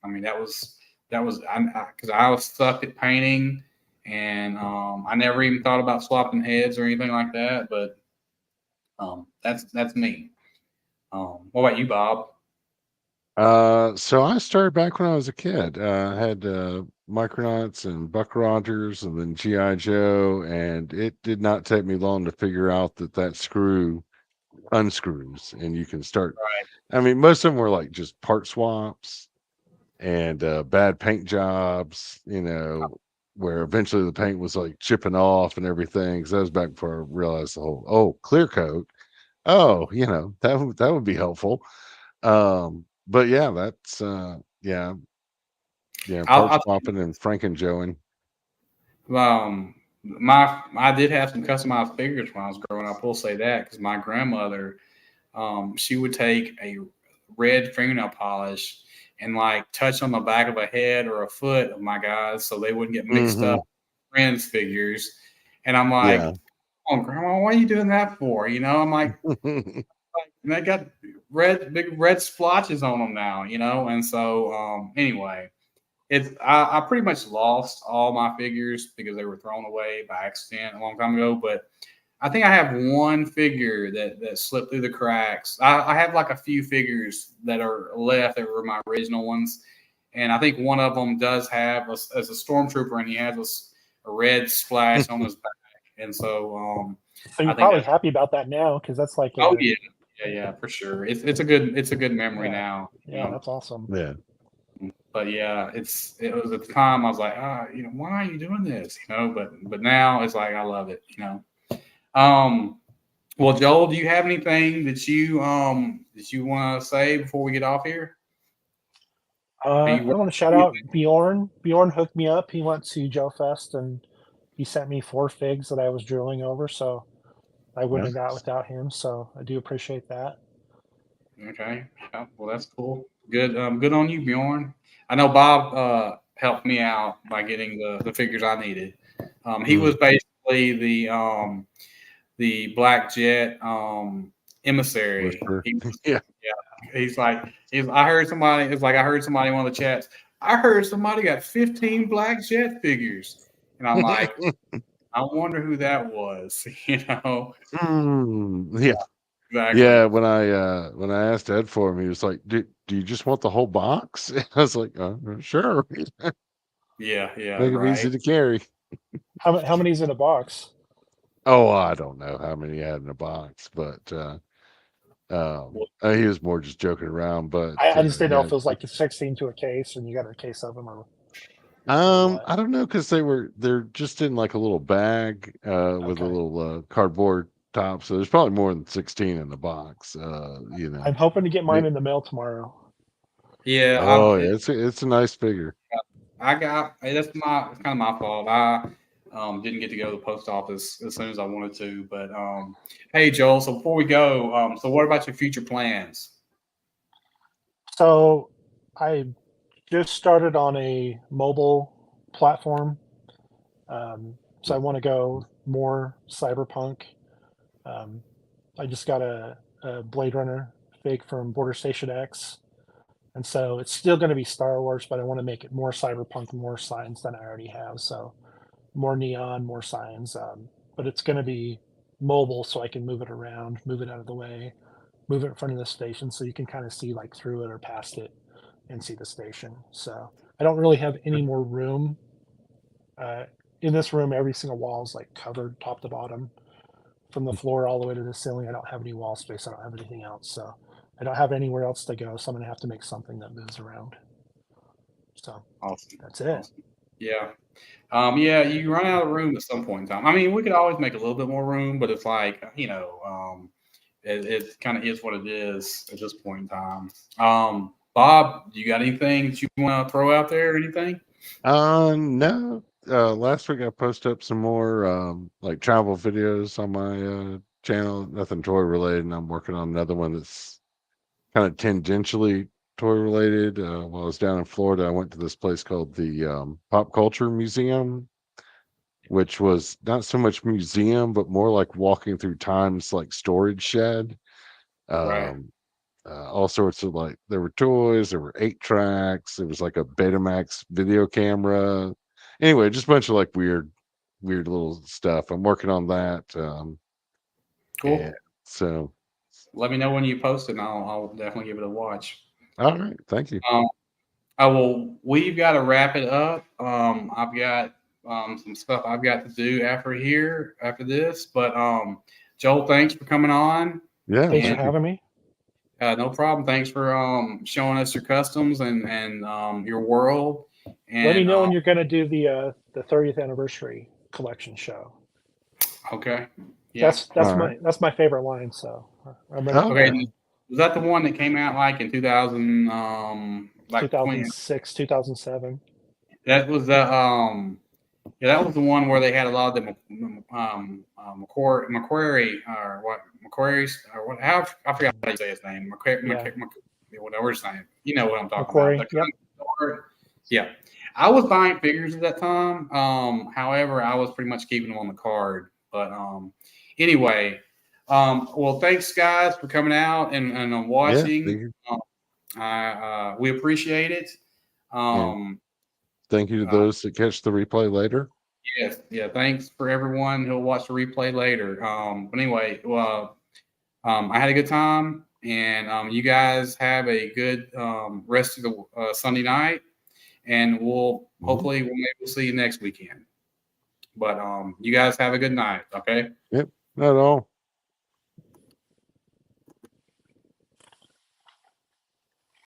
mean that was because I was stuck at painting, and I never even thought about swapping heads or anything like that. But that's me. What about you, Bob? So I started back when I was a kid. I had Micronauts and Buck Rogers and then G.I. Joe, and it did not take me long to figure out that screw unscrews and you can start. Right. I mean, most of them were like just part swaps and bad paint jobs, where eventually the paint was like chipping off and everything. Because that was back before I realized the whole clear coat. Oh, that would be helpful. But yeah, that's part I'll swapping and Franken-Joeing. I did have some customized figures when I was growing up. We'll say that because my grandmother, she would take a red fingernail polish and like touch on the back of a head or a foot of my guys so they wouldn't get mixed up with friends figures. And I'm like, Yeah. oh, Grandma, what are you doing that for? I'm like, they got big red splotches on them now, And so anyway, I pretty much lost all my figures because they were thrown away by accident a long time ago. But I think I have one figure that slipped through the cracks. I have like a few figures that are left that were my original ones, and I think one of them does have as a stormtrooper, and he has a red splash on his back, and so So you're I think probably that's happy about that now because that's like oh yeah for sure. It's a good memory Yeah. now. Yeah, that's awesome. Yeah. But yeah, it was at the time I was like, why are you doing this? But now it's like I love it. Well, Joel, do you have anything that you want to say before we get off here? I want to shout out Bjorn. Bjorn hooked me up. He went to Joe Fest and he sent me 4 figs that I was drooling over, so I wouldn't have got without him. So I do appreciate that. Okay, yeah, well that's cool. Good, good on you, Bjorn. I know Bob helped me out by getting the figures I needed. He was basically the Black Jet emissary. Whisper. Yeah. He's like, I heard somebody. It's like I heard somebody in one of the chats. I heard somebody got 15 Black Jet figures, and I'm like, I wonder who that was. Yeah. Exactly. Yeah, when I asked Ed for him, he was like, "Do you just want the whole box?" I was like, "Sure." Yeah, Make them easy to carry. How many's in a box? Oh, I don't know how many I had in a box, but he was more just joking around. But I just didn't know if it was like 16 to a case and you got a case of them or I don't know because they're just in like a little bag with a little cardboard top, so there's probably more than 16 in the box. I'm hoping to get mine in the mail tomorrow. Yeah. It's a nice figure. That's kind of my fault. I didn't get to go to the post office as soon as I wanted to. But hey, Joel. So before we go, so what about your future plans? So I just started on a mobile platform. So I want to go more cyberpunk. I just got a Blade Runner fig from Border Station X. And so it's still going to be Star Wars, but I want to make it more cyberpunk, more science than I already have. So more neon, more science. But it's going to be mobile so I can move it around, move it out of the way, move it in front of the station so you can kind of see like through it or past it and see the station. So I don't really have any more room. In this room, every single wall is like covered top to bottom from the floor all the way to the ceiling. I don't have any wall space. I don't have anything else. So I don't have anywhere else to go. So I'm going to have to make something that moves around. So Awesome. That's it. Awesome. Yeah. Yeah, you run out of room at some point in time. I mean, we could always make a little bit more room, but it's like, it kind of is what it is at this point in time. Bob, do you got anything that you want to throw out there or anything? No, last week I posted up some more like travel videos on my channel. Nothing toy related, and I'm working on another one that's kind of tangentially toy related. While I was down in Florida, I went to this place called the Pop Culture Museum, which was not so much museum, but more like walking through time's like storage shed. Right. Um, all sorts of like there were toys, there were 8 tracks, there was like a Betamax video camera. Anyway, just a bunch of like weird little stuff. I'm working on that. Cool. And so Let me know when you post it, and I'll definitely give it a watch. all right, thank you. We've got to wrap it up. I've got some stuff I've got to do after this. But Joel, thanks for coming on. Yeah, Thanks for thank you. having me. No problem. Thanks for showing us your customs and your world. And Let me know when you're going to do the 30th anniversary collection show. Okay. Yeah. That's my favorite line. So I'm ready. Oh, Okay. Was that the one that came out like in 2000? Like 2006, 2007. that was the Yeah, that was the one where they had a lot of the Macquarie or what Macquarie's or what? I forgot how you say his name. Whatever his name. You know what I'm talking Macquarie, about. yep. Yeah, I was buying figures at that time. However, I was pretty much keeping them on the card. But anyway, well, thanks guys for coming out and watching. We appreciate it. Thank you to those that catch the replay later. Yes, yeah. Thanks for everyone who'll watch the replay later. But anyway, well, I had a good time, and you guys have a good rest of the Sunday night, and hopefully we'll see you next weekend. But you guys have a good night. Okay. Yep. Not at all.